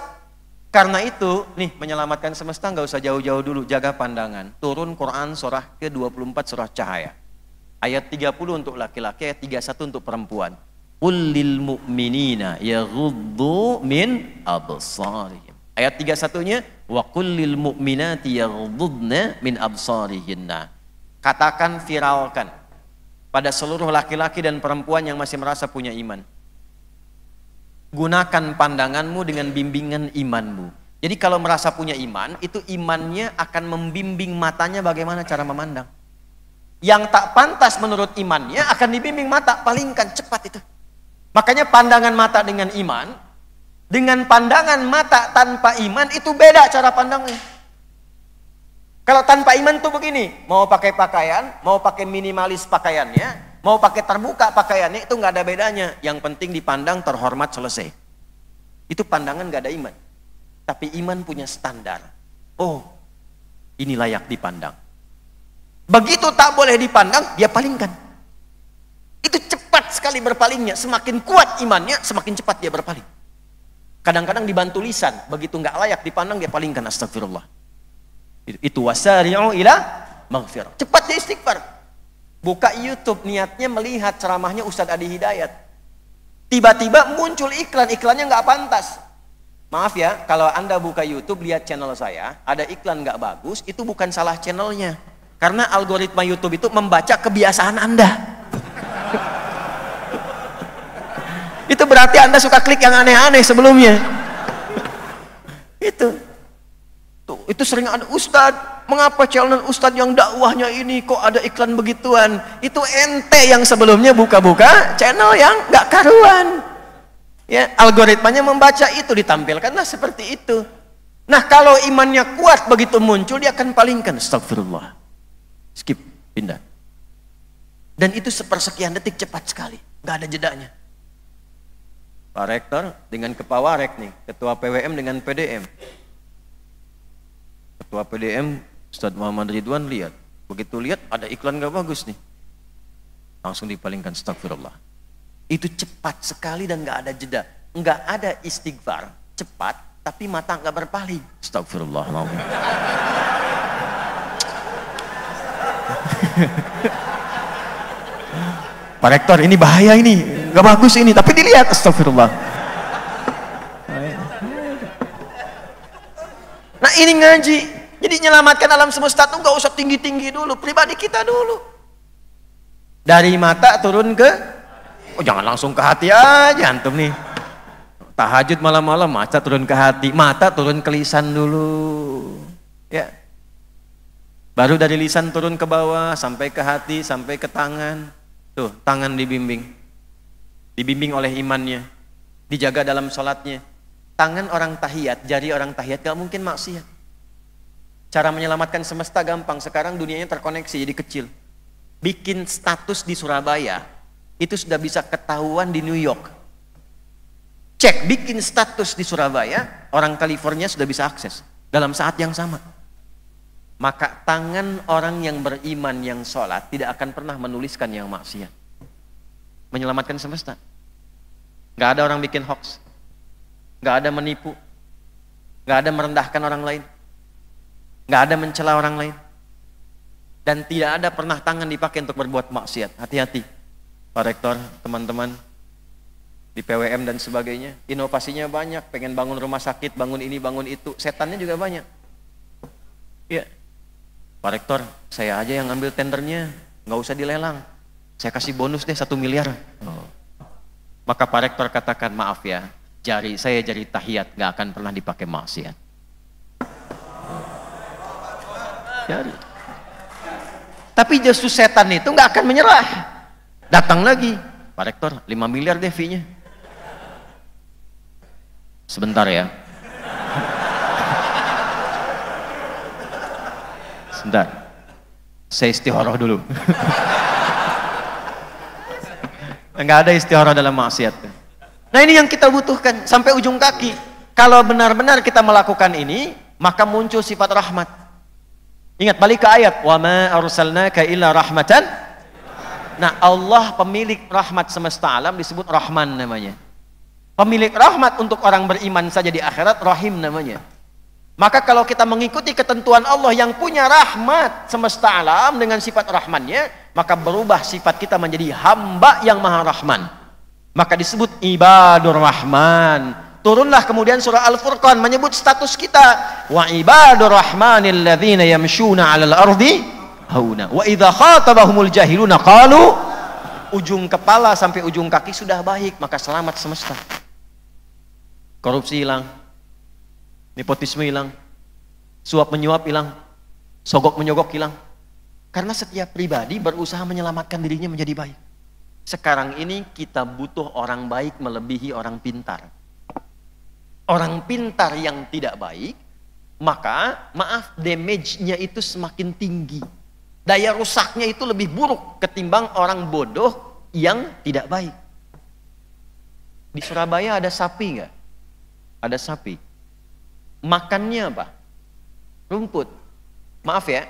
Karena itu, nih menyelamatkan semesta nggak usah jauh-jauh dulu, jaga pandangan. Turun Quran surah ke-24 surah Cahaya. Ayat 30 untuk laki-laki, ayat 31 untuk perempuan. Qul lil mu'minina yaghuddu min absarihim. Ayat 31-nya wa qul lil mu'minati yaghuddna min absarihinna. Katakan, viralkan pada seluruh laki-laki dan perempuan yang masih merasa punya iman. Gunakan pandanganmu dengan bimbingan imanmu. Jadi kalau merasa punya iman, itu imannya akan membimbing matanya bagaimana cara memandang. Yang tak pantas menurut imannya akan dibimbing mata, palingkan cepat itu. Makanya pandangan mata dengan iman, dengan pandangan mata tanpa iman itu beda cara pandangnya. Kalau tanpa iman tuh begini, mau pakai pakaian, mau pakai minimalis pakaiannya, mau pakai terbuka pakaiannya, itu nggak ada bedanya. Yang penting dipandang terhormat, selesai. Itu pandangan nggak ada iman. Tapi iman punya standar. Oh, ini layak dipandang. Begitu tak boleh dipandang, dia palingkan. Itu cepat sekali berpalingnya. Semakin kuat imannya, semakin cepat dia berpaling. Kadang-kadang dibantu lisan. Begitu nggak layak dipandang, dia palingkan. Astagfirullah. Itu wasari'u ila maghfirah. Cepat dia istighfar. Buka YouTube, niatnya melihat ceramahnya Ustadz Adi Hidayat. Tiba-tiba muncul iklan, iklannya nggak pantas. Maaf ya, kalau Anda buka YouTube, lihat channel saya, ada iklan nggak bagus, itu bukan salah channelnya. Karena algoritma YouTube itu membaca kebiasaan Anda. Itu berarti Anda suka klik yang aneh-aneh sebelumnya. Itu sering ada, Ustadz, mengapa channel Ustadz yang dakwahnya ini kok ada iklan begituan? Itu ente yang sebelumnya buka-buka channel yang nggak karuan. Ya, algoritmanya membaca itu, ditampilkanlah seperti itu. Nah, kalau imannya kuat, begitu muncul dia akan palingkan. Astagfirullah. Skip, pindah. Dan itu sepersekian detik, cepat sekali, nggak ada jedanya. Pak Rektor dengan Kepawarek nih, Ketua PWM dengan PDM. Ketua PDM Ustadz Muhammad Ridwan lihat, begitu lihat ada iklan gak bagus nih, langsung dipalingkan. Astagfirullah. Itu cepat sekali dan gak ada jeda, gak ada istighfar, cepat tapi mata gak berpaling. Astagfirullah. Pak Rektor, ini bahaya, ini gak bagus ini, tapi dilihat. Astagfirullah. Nah, ini ngaji. Jadi menyelamatkan alam semesta itu gak usah tinggi-tinggi dulu, pribadi kita dulu. Dari mata turun ke, jangan langsung ke hati aja antum nih. Tahajud malam-malam, mata turun ke hati, mata turun ke lisan dulu. Ya. Baru dari lisan turun ke bawah, sampai ke hati, sampai ke tangan. Tuh, tangan dibimbing. Dibimbing oleh imannya. Dijaga dalam sholatnya. Tangan orang tahiyat, jari orang tahiyat gak mungkin maksiat. Cara menyelamatkan semesta gampang. Sekarang dunianya terkoneksi jadi kecil. Bikin status di Surabaya, itu sudah bisa ketahuan di New York. Cek, bikin status di Surabaya, orang California sudah bisa akses dalam saat yang sama. Maka tangan orang yang beriman yang sholat tidak akan pernah menuliskan yang maksiat. Menyelamatkan semesta. Gak ada orang bikin hoax, gak ada menipu, gak ada merendahkan orang lain, gak ada mencela orang lain, dan tidak ada pernah tangan dipakai untuk berbuat maksiat. Hati-hati Pak Rektor, teman-teman di PWM dan sebagainya. Inovasinya banyak, pengen bangun rumah sakit, bangun ini, bangun itu, setannya juga banyak. Ya, Pak Rektor, saya aja yang ngambil tendernya, nggak usah dilelang. Saya kasih bonus deh 1 miliar. Oh. Maka Pak Rektor katakan, maaf ya, saya jari tahiyat nggak akan pernah dipakai maksiat. Jari. Tapi justru setan itu nggak akan menyerah. Datang lagi, Pak Rektor, 5 miliar deh fee-nya. Sebentar ya. Sebentar. Saya istikharah dulu. Enggak ada istikharah dalam maksiat. Nah, ini yang kita butuhkan sampai ujung kaki. Kalau benar-benar kita melakukan ini, maka muncul sifat rahmat. Ingat, balik ke ayat, wa ma arsalnaka illa rahmatan. Nah, Allah pemilik rahmat semesta alam disebut Rahman namanya. Pemilik rahmat untuk orang beriman saja di akhirat, Rahim namanya. Maka kalau kita mengikuti ketentuan Allah yang punya rahmat semesta alam dengan sifat rahmannya, maka berubah sifat kita menjadi hamba yang maha rahman. Maka disebut ibadur rahman. Turunlah kemudian surah Al-Furqan menyebut status kita. Wa ibadur rahmanil ladzina yamshuna 'alal ardi hauna. Wa idza khatabahumul jahiluna qalu. Ujung kepala sampai ujung kaki sudah baik, maka selamat semesta. Korupsi hilang, nepotisme hilang, suap menyuap hilang, sogok menyogok hilang. Karena setiap pribadi berusaha menyelamatkan dirinya menjadi baik. Sekarang ini kita butuh orang baik melebihi orang pintar. Orang pintar yang tidak baik, maka maaf, damage-nya itu semakin tinggi. Daya rusaknya itu lebih buruk ketimbang orang bodoh yang tidak baik. Di Surabaya ada sapi nggak? Ada sapi. Makannya apa? Rumput. Maaf ya,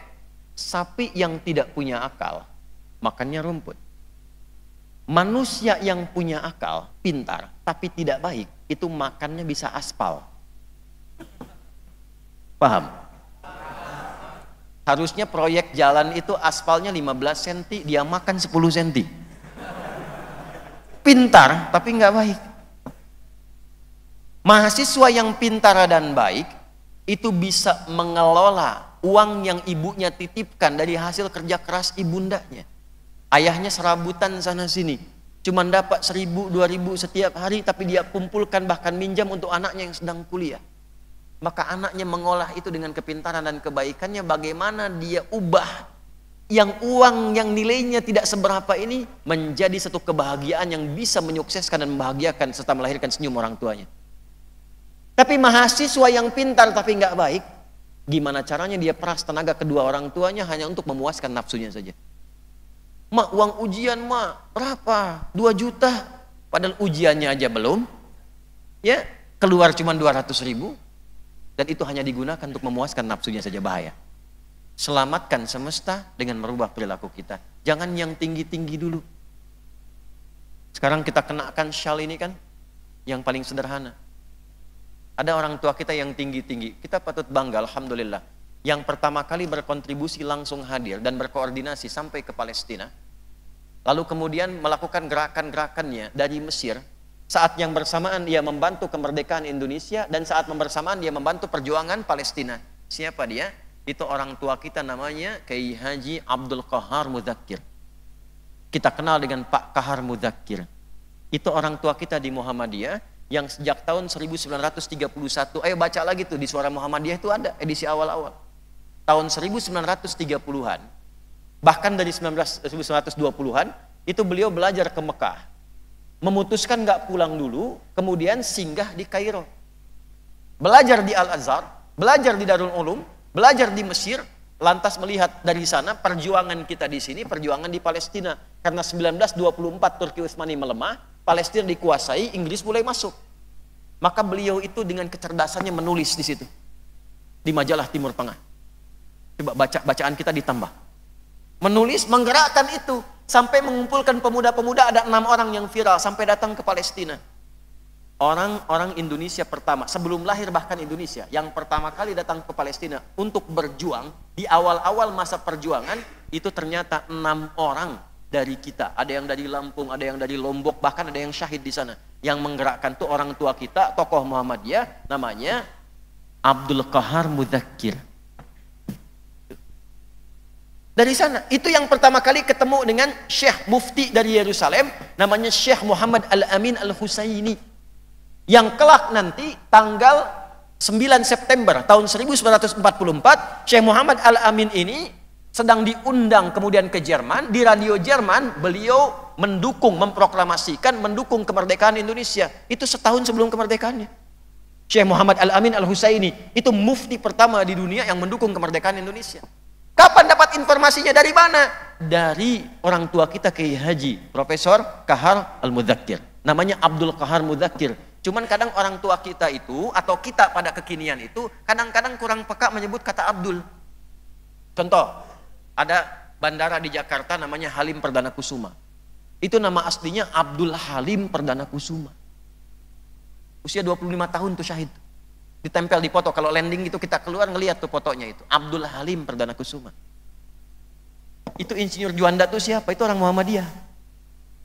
sapi yang tidak punya akal, makannya rumput. Manusia yang punya akal, pintar, tapi tidak baik, itu makannya bisa aspal. Paham? Harusnya proyek jalan itu aspalnya 15 cm, dia makan 10 cm. Pintar, tapi nggak baik. Mahasiswa yang pintar dan baik itu bisa mengelola uang yang ibunya titipkan dari hasil kerja keras ibundanya. Ayahnya serabutan sana sini, cuman dapat 1.000, 2.000 setiap hari, tapi dia kumpulkan bahkan minjam untuk anaknya yang sedang kuliah. Maka anaknya mengolah itu dengan kepintaran dan kebaikannya, bagaimana dia ubah yang uang yang nilainya tidak seberapa ini menjadi satu kebahagiaan yang bisa menyukseskan dan membahagiakan serta melahirkan senyum orang tuanya. Tapi mahasiswa yang pintar tapi nggak baik, gimana caranya dia peras tenaga kedua orang tuanya hanya untuk memuaskan nafsunya saja. Mak, uang ujian mak, berapa? 2 juta. Padahal ujiannya aja belum. Ya, keluar cuma 200.000. Dan itu hanya digunakan untuk memuaskan nafsunya saja, bahaya. Selamatkan semesta dengan merubah perilaku kita. Jangan yang tinggi-tinggi dulu. Sekarang kita kenakan syal ini kan, yang paling sederhana. Ada orang tua kita yang tinggi-tinggi, kita patut bangga, alhamdulillah. Yang pertama kali berkontribusi langsung hadir dan berkoordinasi sampai ke Palestina. Lalu kemudian melakukan gerakan-gerakannya dari Mesir. Saat yang bersamaan dia membantu kemerdekaan Indonesia, dan saat yang bersamaan dia membantu perjuangan Palestina. Siapa dia? Itu orang tua kita, namanya Kiai Haji Abdul Qahar Mudzakkir. Kita kenal dengan Pak Qahar Mudzakkir. Itu orang tua kita di Muhammadiyah, yang sejak tahun 1931, ayo baca lagi tuh di Suara Muhammadiyah itu ada edisi awal-awal. Tahun 1930-an, bahkan dari 1920-an, itu beliau belajar ke Mekah. Memutuskan nggak pulang dulu, kemudian singgah di Kairo. Belajar di Al-Azhar, belajar di Darul Ulum, belajar di Mesir, lantas melihat dari sana perjuangan kita di sini, perjuangan di Palestina. Karena 1924 Turki Utsmani melemah, Palestina dikuasai, Inggris mulai masuk. Maka beliau itu dengan kecerdasannya menulis di situ, di majalah Timur Tengah. Coba bacaan kita ditambah. Menulis, menggerakkan itu, sampai mengumpulkan pemuda-pemuda, ada 6 orang yang viral, sampai datang ke Palestina. Orang-orang Indonesia pertama, sebelum lahir bahkan Indonesia, yang pertama kali datang ke Palestina untuk berjuang, di awal-awal masa perjuangan, itu ternyata 6 orang dari kita. Ada yang dari Lampung, ada yang dari Lombok, bahkan ada yang syahid di sana. Yang menggerakkan tuh orang tua kita, tokoh Muhammadiyah, namanya Abdul Qahar Mudzakkir. Dari sana. Itu yang pertama kali ketemu dengan Syekh Mufti dari Yerusalem, namanya Syekh Muhammad Al-Amin Al-Husaini. Yang kelak nanti tanggal 9 September tahun 1944, Syekh Muhammad Al-Amin ini sedang diundang kemudian ke Jerman. Di radio Jerman, beliau mendukung, memproklamasikan, mendukung kemerdekaan Indonesia. Itu setahun sebelum kemerdekaannya. Syekh Muhammad Al-Amin Al-Husaini, itu mufti pertama di dunia yang mendukung kemerdekaan Indonesia. Kapan dapat informasinya? Dari mana? Dari orang tua kita, Kiai Haji Profesor Kahar Al-Mudzakir. Namanya Abdul Kahar Mudzakir. Cuman kadang orang tua kita itu, atau kita pada kekinian itu, kadang-kadang kurang peka menyebut kata Abdul. Contoh, ada bandara di Jakarta namanya Halim Perdana Kusuma. Itu nama aslinya Abdul Halim Perdana Kusuma. Usia 25 tahun tuh syahid. Ditempel di foto, kalau landing itu kita keluar ngelihat tuh fotonya itu. Abdul Halim Perdana Kusuma. Itu Insinyur Juanda tuh siapa? Itu orang Muhammadiyah.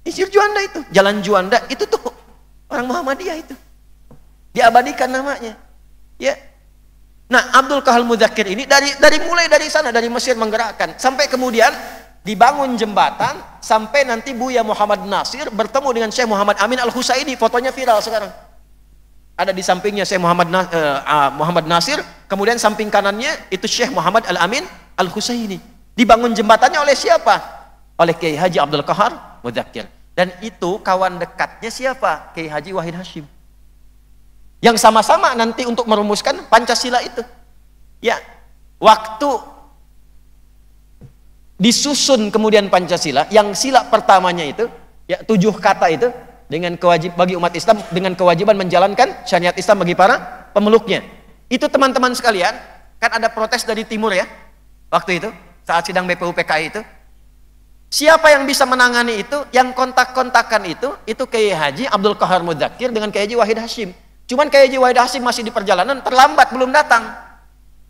Insinyur Juanda itu, Jalan Juanda itu tuh orang Muhammadiyah itu. Diabadikan namanya. Ya. Nah, Abdul Kahal Mudzakir ini mulai dari sana, dari Mesir menggerakkan sampai kemudian dibangun jembatan sampai nanti Buya Muhammad Nasir bertemu dengan Syekh Muhammad Amin Al-Husaini, fotonya viral sekarang. Ada di sampingnya Syekh Muhammad Nasir, kemudian samping kanannya itu Syekh Muhammad Al-Amin Al-Husaini. Dibangun jembatannya oleh siapa? Oleh Kiai Haji Abdul Kahar Mudzakir. Dan itu kawan dekatnya siapa? Kiai Haji Wahid Hashim. Yang sama-sama nanti untuk merumuskan Pancasila itu. Ya, waktu disusun kemudian Pancasila, yang sila pertamanya itu, ya 7 kata itu, dengan bagi umat Islam dengan kewajiban menjalankan syariat Islam bagi para pemeluknya. Itu teman-teman sekalian, kan ada protes dari timur ya, waktu itu saat sidang BPUPKI itu. Siapa yang bisa menangani itu? Yang kontak-kontakan itu Kiai Haji Abdul Kahar Mudzakir dengan Kiai Haji Wahid Hashim. Cuman Kiai Haji Wahid Hashim masih di perjalanan, terlambat, belum datang.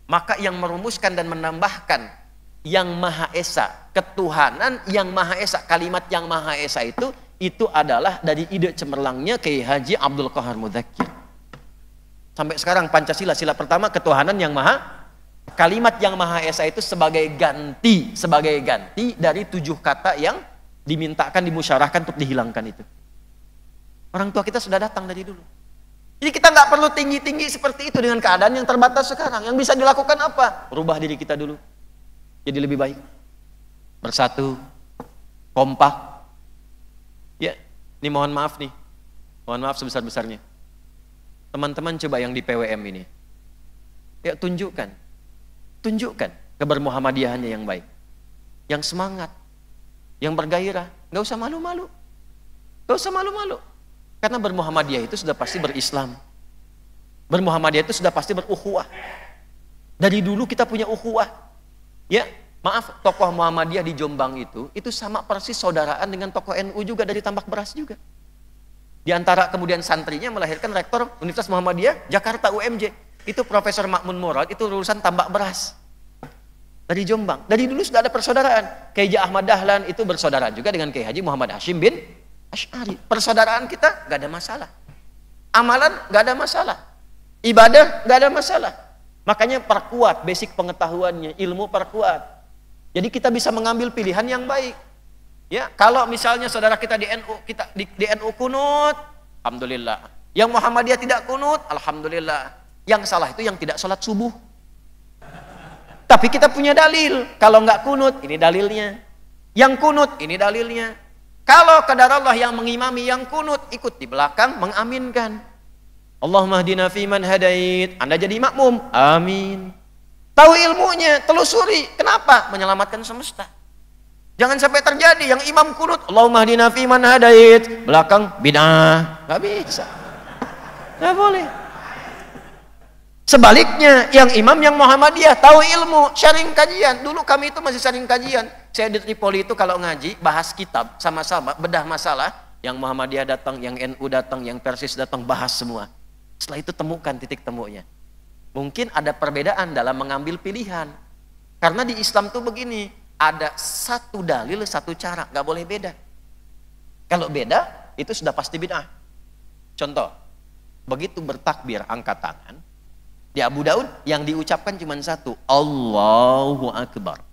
Maka yang merumuskan dan menambahkan yang Maha Esa, ketuhanan yang Maha Esa, kalimat yang Maha Esa itu adalah dari ide cemerlangnya Kiai Haji Abdul Kahar Mudzakir. Sampai sekarang Pancasila, sila pertama ketuhanan yang maha, kalimat yang Maha Esa itu sebagai ganti dari 7 kata yang dimintakan, dimusyarahkan untuk dihilangkan itu. Orang tua kita sudah datang dari dulu. Jadi kita nggak perlu tinggi-tinggi seperti itu dengan keadaan yang terbatas sekarang. Yang bisa dilakukan apa? Rubah diri kita dulu. Jadi lebih baik. Bersatu, kompak. Ya, ini mohon maaf nih. Mohon maaf sebesar-besarnya. Teman-teman coba yang di PWM ini. Ya, tunjukkan kebermuhammadiyahannya yang baik. Yang semangat. Yang bergairah. Nggak usah malu-malu. Nggak usah malu-malu. Karena bermuhammadiyah itu sudah pasti berislam. Bermuhammadiyah itu sudah pasti berukhuwah. Dari dulu kita punya ukhuwah. Ya, maaf, tokoh Muhammadiyah di Jombang itu sama persis saudaraan dengan tokoh NU juga dari Tambak Beras juga. Di antara kemudian santrinya melahirkan rektor Universitas Muhammadiyah Jakarta UMJ. Itu Profesor Makmun Murad, itu lulusan Tambak Beras. Dari Jombang. Dari dulu sudah ada persaudaraan. Kiai Haji Ahmad Dahlan itu bersaudara juga dengan Kiai Haji Muhammad Hashim bin Asy'ari. Persaudaraan kita gak ada masalah. Amalan gak ada masalah. Ibadah gak ada masalah. Makanya perkuat basic pengetahuannya, ilmu perkuat. Jadi kita bisa mengambil pilihan yang baik. Ya, kalau misalnya saudara kita di NU, di NU kunut, alhamdulillah. Yang Muhammadiyah tidak kunut, alhamdulillah. Yang salah itu yang tidak sholat subuh. Tapi kita punya dalil. Kalau nggak kunut, ini dalilnya. Yang kunut, ini dalilnya. Kalau kadar Allah yang mengimami yang kunut, ikut di belakang mengaminkan. Allahumma hdina fiman hadait. Anda jadi makmum. Amin. Tahu ilmunya, telusuri. Kenapa? Menyelamatkan semesta. Jangan sampai terjadi yang imam kunut, Allahumma hdina fiman hadait. Belakang bid'ah. Nggak bisa. Nggak boleh. Sebaliknya, yang imam yang Muhammadiyah tahu ilmu, sharing kajian. Dulu kami itu masih sharing kajian. Saya di Tripoli itu kalau ngaji, bahas kitab sama-sama, bedah masalah. Yang Muhammadiyah datang, yang NU datang, yang Persis datang, bahas semua. Setelah itu temukan titik temunya. Mungkin ada perbedaan dalam mengambil pilihan. Karena di Islam tuh begini, ada satu dalil, satu cara, nggak boleh beda. Kalau beda, itu sudah pasti bid'ah. Contoh, begitu bertakbir angkat tangan, di Abu Daud yang diucapkan cuma satu, Allahu Akbar.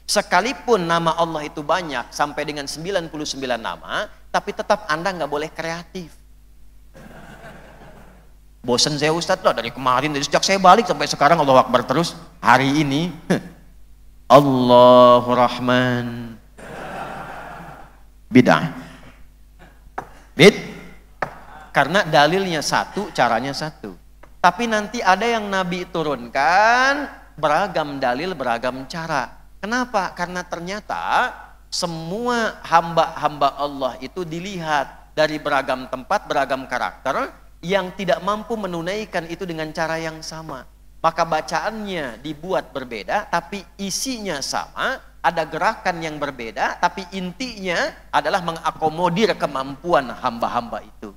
Sekalipun nama Allah itu banyak, sampai dengan 99 nama, tapi tetap Anda nggak boleh kreatif. Bosen saya Ustadz loh, dari kemarin, dari sejak saya balik sampai sekarang Allahu Akbar terus. Hari ini, Allahu Rahman. Bid'ah. Karena dalilnya satu, caranya satu. Tapi nanti ada yang Nabi turunkan, beragam dalil, beragam cara. Kenapa? Karena ternyata semua hamba-hamba Allah itu dilihat dari beragam tempat, beragam karakter, yang tidak mampu menunaikan itu dengan cara yang sama. Maka bacaannya dibuat berbeda, tapi isinya sama, ada gerakan yang berbeda, tapi intinya adalah mengakomodir kemampuan hamba-hamba itu.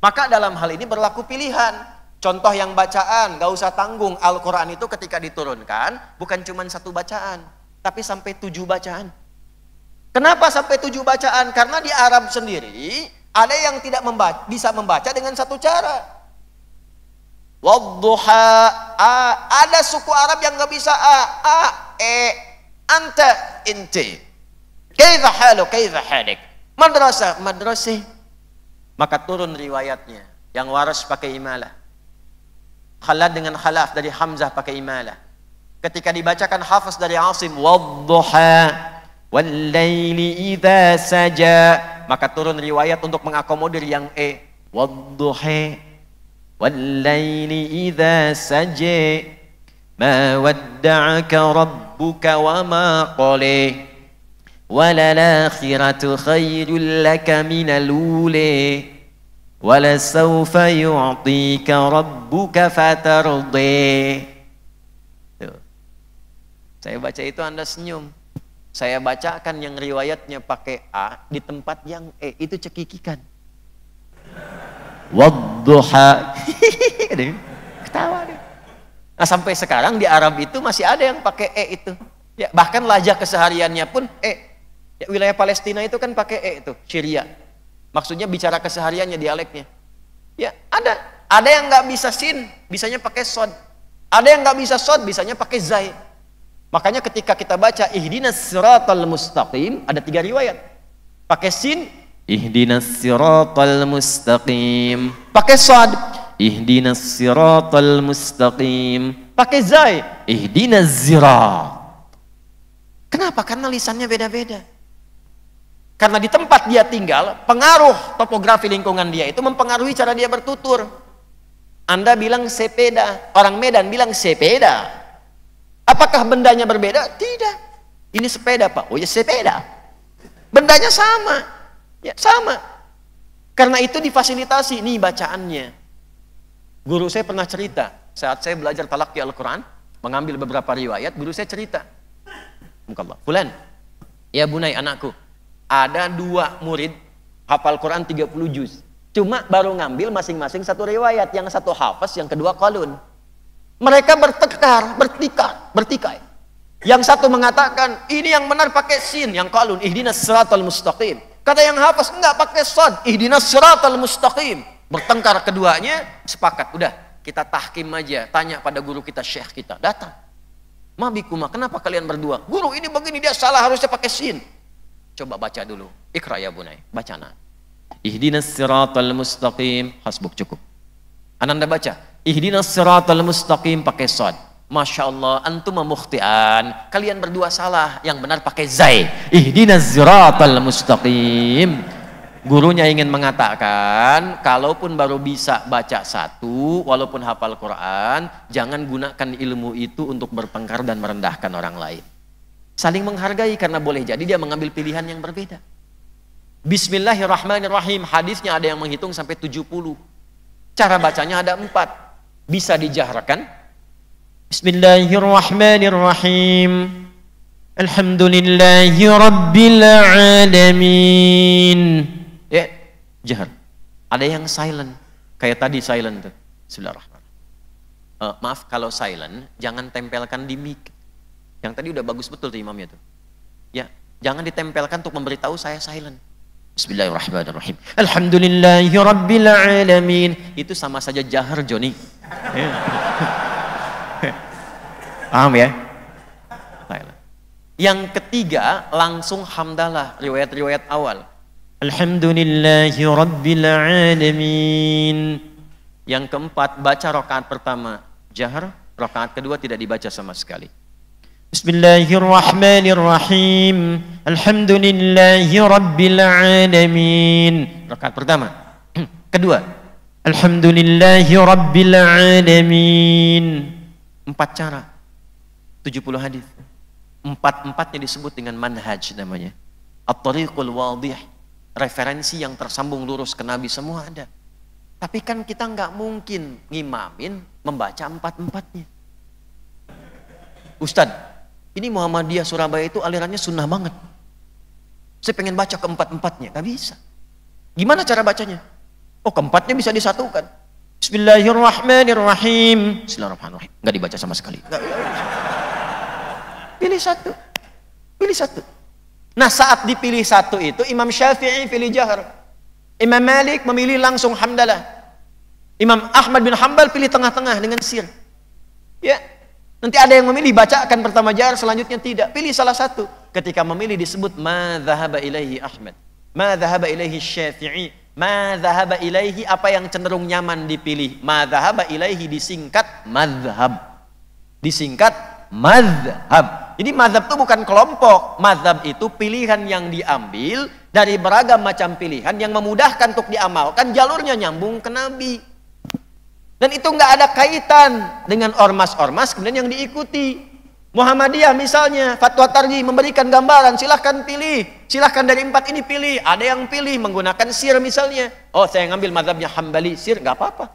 Maka dalam hal ini berlaku pilihan. Contoh yang bacaan, gak usah tanggung. Al-Quran itu ketika diturunkan, bukan cuma satu bacaan, tapi sampai 7 bacaan. Kenapa sampai 7 bacaan? Karena di Arab sendiri, ada yang tidak bisa membaca dengan satu cara. Wadduha, ada suku Arab yang gak bisa anta, inti. Kaifa halu, kaifa halik. Madrasah, madrasih. Maka turun riwayatnya. Yang waras pakai imalah. Khalad dengan khalaf dari Hamzah pakai imalah. Ketika dibacakan Hafiz dari Asim, wadduha wal-laili idza saja, maka turun riwayat untuk mengakomodir yang wadduha wal-laili idza saja ma wadda'aka rabbuka wa ma qala walal-akhiratu khairul laka minal ula walasawfa yu'tika rabbuka fatardi. Saya baca itu Anda senyum. Saya bacakan yang riwayatnya pakai A di tempat yang itu cekikikan. Wadduha. Ketawa deh. Nah, sampai sekarang di Arab itu masih ada yang pakai itu. Ya, bahkan lajah kesehariannya pun Ya, wilayah Palestina itu kan pakai itu, Syria. Maksudnya bicara kesehariannya, dialeknya. Ya, ada yang nggak bisa sin, bisanya pakai sod. Ada yang nggak bisa sod, bisanya pakai zai. Makanya ketika kita baca ihdinas siratal mustaqim, ada 3 riwayat. Pakai sin, ihdinas siratal mustaqim. Pakai sod, ihdinas siratal mustaqim. Pakai zai, ihdinas zirat. Kenapa? Karena lisannya beda-beda. Karena di tempat dia tinggal, pengaruh topografi lingkungan dia itu mempengaruhi cara dia bertutur. Anda bilang sepeda, orang Medan bilang sepeda. Apakah bendanya berbeda? Tidak. Ini sepeda, Pak. Oh ya sepeda. Bendanya sama. Ya, sama. Karena itu difasilitasi. Nih bacaannya. Guru saya pernah cerita, saat saya belajar talaqi Al-Quran, mengambil beberapa riwayat, guru saya cerita. Fulan, ya bunai anakku, ada 2 murid hafal Quran 30 juz. Cuma baru ngambil masing-masing 1 riwayat, yang satu hafaz, yang kedua qalun. Mereka bertikai. Yang satu mengatakan, ini yang benar pakai sin, yang qalun, ihdinas siratal mustaqim. Kata yang hafaz, enggak pakai sad, ihdinas siratal mustaqim. Bertengkar keduanya, sepakat, udah kita tahkim aja, tanya pada guru kita, syekh kita, datang. Mabikuma, kenapa kalian berdua? Guru ini begini, dia salah, harusnya pakai sin. Coba baca dulu. Ikra ya bunai, baca nak. Ihdinas siratal mustaqim, hasbuk, cukup. Ananda baca, ihdinas siratal mustaqim pakai sad. Masya Allah, antum mukhtian. Kalian berdua salah, yang benar pakai zai. Ihdinas siratal mustaqim. Gurunya ingin mengatakan, kalaupun baru bisa baca 1, walaupun hafal Quran, jangan gunakan ilmu itu untuk bertengkar dan merendahkan orang lain. Saling menghargai, karena boleh jadi dia mengambil pilihan yang berbeda. Bismillahirrahmanirrahim, hadisnya ada yang menghitung sampai 70. Cara bacanya ada 4. Bisa dijaharkan. Bismillahirrahmanirrahim. Alhamdulillahi rabbil alamin. Ya, jahar. Ada yang silent, kayak tadi silent tuh. Bismillahirrahmanirrahim. Maaf kalau silent, jangan tempelkan di mic. Yang tadi udah bagus betul tuh imamnya tuh. Ya, jangan ditempelkan untuk memberitahu saya silent. Bismillahirrahmanirrahim. Alhamdulillahi rabbil alamin. Itu sama saja jahar, Joni. Paham ya? Silent. Yang ketiga langsung hamdalah, riwayat-riwayat awal. Alhamdulillahi Rabbil Alamin. Yang keempat baca rakaat pertama jahar, rakaat kedua tidak dibaca sama sekali. Bismillahirrahmanirrahim. Alhamdulillahi Rabbil Alamin. Rakaat pertama. Kedua, Alhamdulillahi Rabbil Alamin. 4 cara, 70 hadis. 4-4-nya disebut dengan manhaj namanya. At-tariqul wadih, referensi yang tersambung lurus ke Nabi semua ada. Tapi kan kita nggak mungkin ngimamin membaca 4-4-nya. Ustadz, ini Muhammadiyah Surabaya itu alirannya sunnah banget. Saya pengen baca ke 4-4-nya, nggak bisa. Gimana cara bacanya? Oh, keempatnya bisa disatukan. Bismillahirrahmanirrahim. Bismillahirrahmanirrahim. Nggak dibaca sama sekali. Pilih satu. Pilih satu. Nah, saat dipilih satu itu Imam Syafi'i pilih jahar. Imam Malik memilih langsung hamdalah. Imam Ahmad bin Hanbal pilih tengah-tengah dengan sir. Ya. Nanti ada yang memilih bacakan pertama jahar, selanjutnya tidak. Pilih salah satu. Ketika memilih disebut ma dhahaba ilaihi Ahmad. Ma dhahaba ilaihi Syafi'i. Ma dhahaba ilaihi, apa yang cenderung nyaman dipilih. Ma dhahaba ilaihi disingkat madhab. Disingkat madhab. Jadi madhab itu bukan kelompok. Madhab itu pilihan yang diambil dari beragam macam pilihan yang memudahkan untuk diamalkan, jalurnya nyambung ke Nabi. Dan itu nggak ada kaitan dengan ormas-ormas kemudian yang diikuti. Muhammadiyah misalnya, Fatwa Tarji memberikan gambaran, silahkan pilih. Silahkan dari 4 ini pilih. Ada yang pilih menggunakan sir misalnya. Oh, saya ngambil madhabnya Hambali, sir, nggak apa-apa.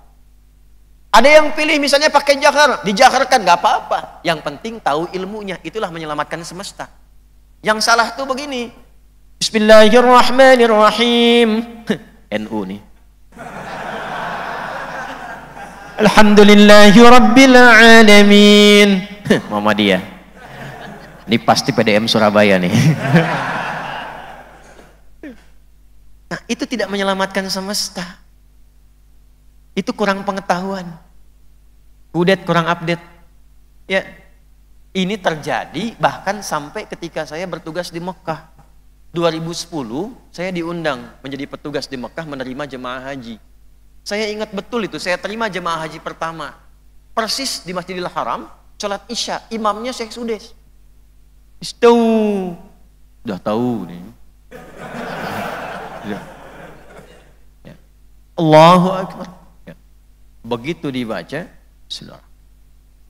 Ada yang pilih misalnya pakai jahar, dijaharkan, nggak apa-apa. Yang penting tahu ilmunya, itulah menyelamatkan semesta. Yang salah tuh begini. Bismillahirrahmanirrahim. NU nih. Alhamdulillahi Rabbil Alamin. Muhammadiyah. Ini pasti PDM Surabaya nih. Nah, itu tidak menyelamatkan semesta. Itu kurang pengetahuan. Kurang update. Ya, ini terjadi bahkan sampai ketika saya bertugas di Mekah. 2010 saya diundang menjadi petugas di Mekah menerima jemaah haji. Saya ingat betul itu, saya terima jemaah haji pertama. Persis di Masjidil Haram, sholat Isya, imamnya Syekh Sudes. Udah tahu nih. Ya. Allahu Akbar. Ya. Begitu dibaca,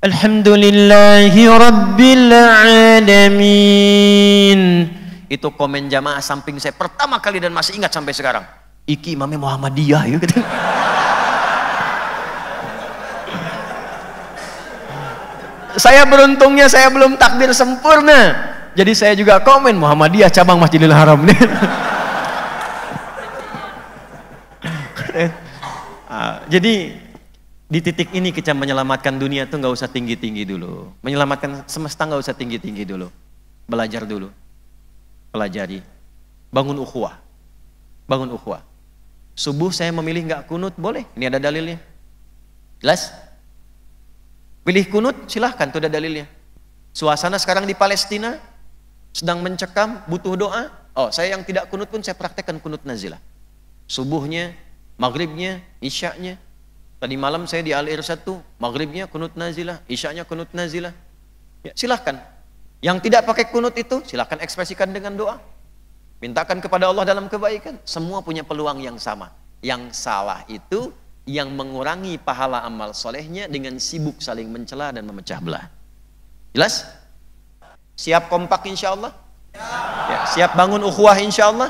Alhamdulillahi Rabbil Alamin. Itu komen jamaah samping saya pertama kali dan masih ingat sampai sekarang. Iki imamnya Muhammadiyah ya. Saya beruntungnya saya belum takbir sempurna. Jadi saya juga komen Muhammadiyah cabang Masjidil Haram. Jadi di titik ini kita menyelamatkan dunia tuh nggak usah tinggi-tinggi dulu. Menyelamatkan semesta nggak usah tinggi-tinggi dulu. Belajar dulu. Pelajari. Bangun ukhuwah. Bangun ukhuwah. Subuh saya memilih nggak kunut, boleh. Ini ada dalilnya. Jelas? Pilih kunut, silahkan, itu ada dalilnya. Suasana sekarang di Palestina sedang mencekam, butuh doa. Oh, saya yang tidak kunut pun saya praktekkan kunut nazilah. Subuhnya, maghribnya, isya'nya. Tadi malam saya di Al-Irsyad tuh, maghribnya kunut nazilah, isya'nya kunut nazilah. Ya, silahkan. Yang tidak pakai kunut itu, silahkan ekspresikan dengan doa. Mintakan kepada Allah dalam kebaikan. Semua punya peluang yang sama. Yang salah itu yang mengurangi pahala amal solehnya dengan sibuk saling mencela dan memecah belah. Jelas? Siap kompak insya Allah? Ya, siap bangun ukhuwah insya Allah?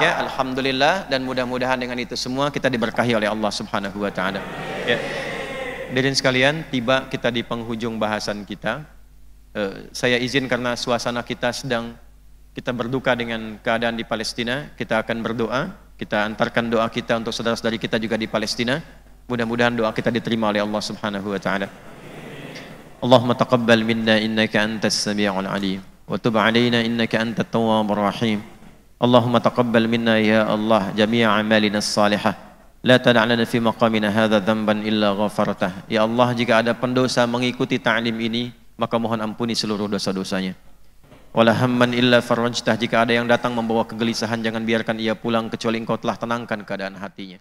Ya, alhamdulillah, dan mudah-mudahan dengan itu semua kita diberkahi oleh Allah Subhanahu wa taala. Ya. Hadirin sekalian, tiba kita di penghujung bahasan kita. Saya izin karena suasana kita sedang kita berduka dengan keadaan di Palestina, kita akan berdoa, kita antarkan doa kita untuk saudara-saudari kita juga di Palestina. Mudah-mudahan doa kita diterima oleh Allah Subhanahu wa taala. Allahumma taqabbal minna innaka antas sami'ul alim wa tub 'alaina innaka antat tawwabur rahim. Allahumma taqabbal minna ya Allah jami'a amalina as-salihah. La tada' lana fi maqamina hadza dhanban illa ghafartah. Ya Allah, jika ada pendosa mengikuti ta'lim ini, maka mohon ampuni seluruh dosa-dosanya. Wala hamman illa farajtah, jika ada yang datang membawa kegelisahan, jangan biarkan ia pulang kecuali engkau telah tenangkan keadaan hatinya.